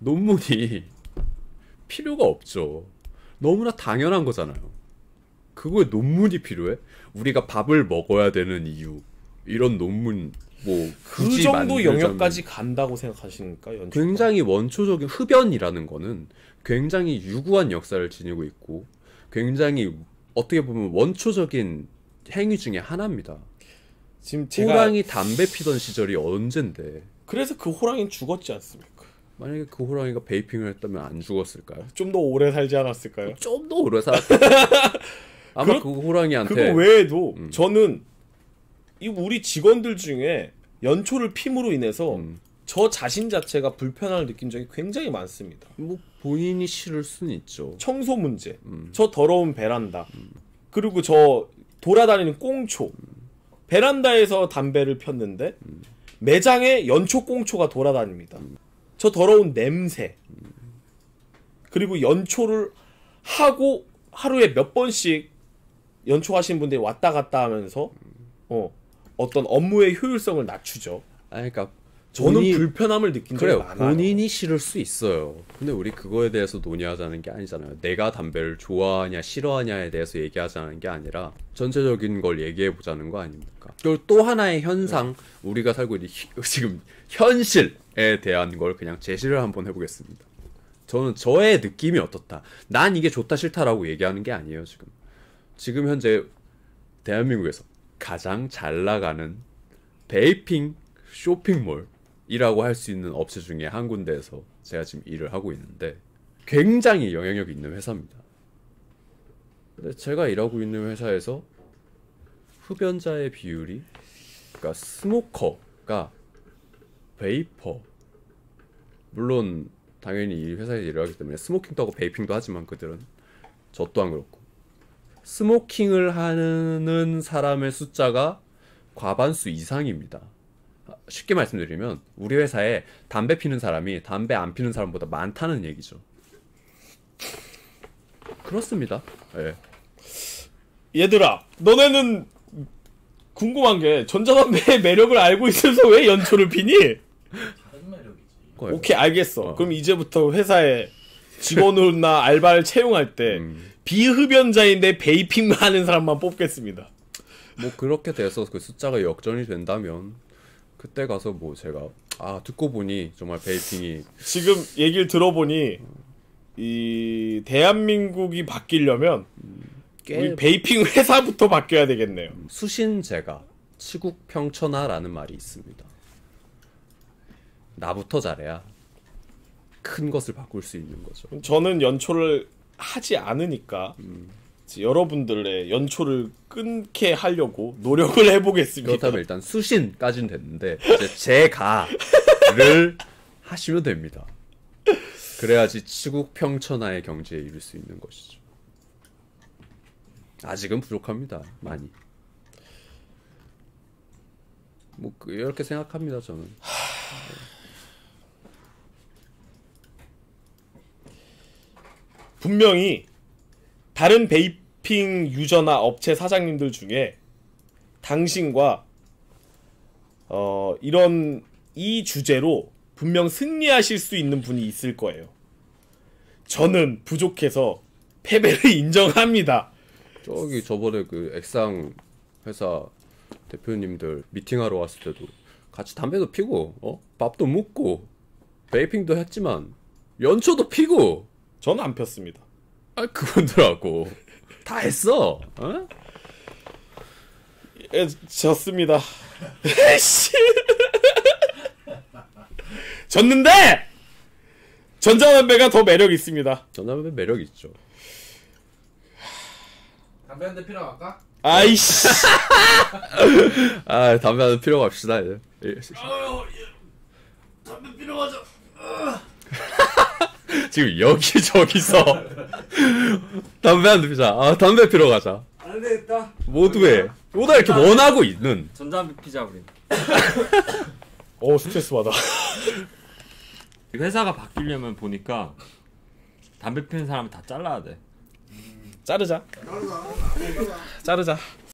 논문이 필요가 없죠. 너무나 당연한 거잖아요. 그거에 논문이 필요해? 우리가 밥을 먹어야 되는 이유 이런 논문 뭐 그 정도 영역까지 간다고 생각하십니까? 연초가? 굉장히 원초적인 흡연이라는 거는 굉장히 유구한 역사를 지니고 있고 굉장히 어떻게 보면 원초적인 행위 중에 하나입니다. 지금 호랑이 담배 피던 시절이 언젠데. 그래서 그 호랑이는 죽었지 않습니까? 만약에 그 호랑이가 베이핑을 했다면 안 죽었을까요? 좀 더 오래 살지 않았을까요? 좀 더 오래 살았겠죠. 아마 그 호랑이한테 그거 외에도 저는 이 우리 직원들 중에 연초를 핌으로 인해서 저 자신 자체가 불편함을 느낀 적이 굉장히 많습니다. 뭐 본인이 싫을 수는 있죠. 청소 문제, 저 더러운 베란다, 그리고 저 돌아다니는 꽁초. 베란다에서 담배를 폈는데 매장에 연초 꽁초가 돌아다닙니다. 저 더러운 냄새. 그리고 연초를 하고 하루에 몇 번씩 연초하신 분들이 왔다 갔다 하면서 어떤 업무의 효율성을 낮추죠. 그러니까 저는 불편함을 느낀 적이 많아요. 본인이 싫을 수 있어요. 근데 우리 그거에 대해서 논의하자는 게 아니잖아요. 내가 담배를 좋아하냐 싫어하냐에 대해서 얘기하자는 게 아니라 전체적인 걸 얘기해 보자는 거 아닙니까? 그리고 또 하나의 현상, 우리가 살고 있는 지금 현실에 대한 걸 그냥 제시를 한번 해보겠습니다. 저는 저의 느낌이 어떻다. 난 이게 좋다 싫다라고 얘기하는 게 아니에요. 지금 현재 대한민국에서 가장 잘 나가는 베이핑 쇼핑몰이라고 할 수 있는 업체 중에 한 군데에서 제가 지금 일을 하고 있는데 굉장히 영향력이 있는 회사입니다. 근데 제가 일하고 있는 회사에서 흡연자의 비율이, 그러니까 스모커가 베이퍼, 물론 당연히 이 회사에 일을 하기 때문에 스모킹도 하고 베이핑도 하지만 그들은 저 또한 그렇고 스모킹을 하는 사람의 숫자가 과반수 이상입니다. 쉽게 말씀드리면 우리 회사에 담배 피는 사람이 담배 안 피는 사람보다 많다는 얘기죠. 그렇습니다. 네. 얘들아, 너네는 궁금한 게 전자담배의 매력을 알고 있어서 왜 연초를 피니? 다른 매력이지. 오케이, 알겠어. 그럼 이제부터 회사에 직원이나 알바를 채용할 때 비흡연자인데 베이핑 하는 사람만 뽑겠습니다. 뭐 그렇게 돼서 그 숫자가 역전이 된다면 그때 가서 뭐 제가 듣고 보니 정말 베이핑이 지금 얘기를 들어보니 이 대한민국이 바뀌려면 우리 베이핑 회사부터 바뀌어야 되겠네요. 수신제가 치국평천하라는 말이 있습니다. 나부터 잘해야 큰 것을 바꿀 수 있는 거죠. 저는 연초를 하지 않으니까 여러분들의 연초를 끊게 하려고 노력을 해보겠습니다. 그렇다면 일단 수신까지는 됐는데 이제 제가를 하시면 됩니다. 그래야지 치국평천하의 경지에 이를 수 있는 것이죠. 아직은 부족합니다. 많이. 뭐 이렇게 생각합니다. 저는. 분명히 다른 베이핑 유저나 업체 사장님들 중에 당신과 이런 이 주제로 분명 승리하실 수 있는 분이 있을 거예요. 저는 부족해서 패배를 인정합니다. 저기 저번에 그 액상 회사 대표님들 미팅하러 왔을 때도 같이 담배도 피고 밥도 먹고 베이핑도 했지만 연초도 피고 저는 안 폈습니다. 아 그분들하고 다 했어. 어? 예, 졌습니다. 씨. 졌는데 전자담배가 더 매력 있습니다. 전자담배 매력 있죠. 담배 한 대 피러 갈까? 아이씨. 아 담배 하나 피러 갑시다 이제. 담배 피러 가자. 지금 여기저기서 담배 한 대 피자. 아 담배 피러 가자. 안 되겠다. 모두에 모두 이렇게 원하고 있는. 전자담배 피자 우린. 스트레스 받아. 회사가 바뀌려면 보니까 담배 피는 사람을 다 잘라야 돼. 자르자. 자르자.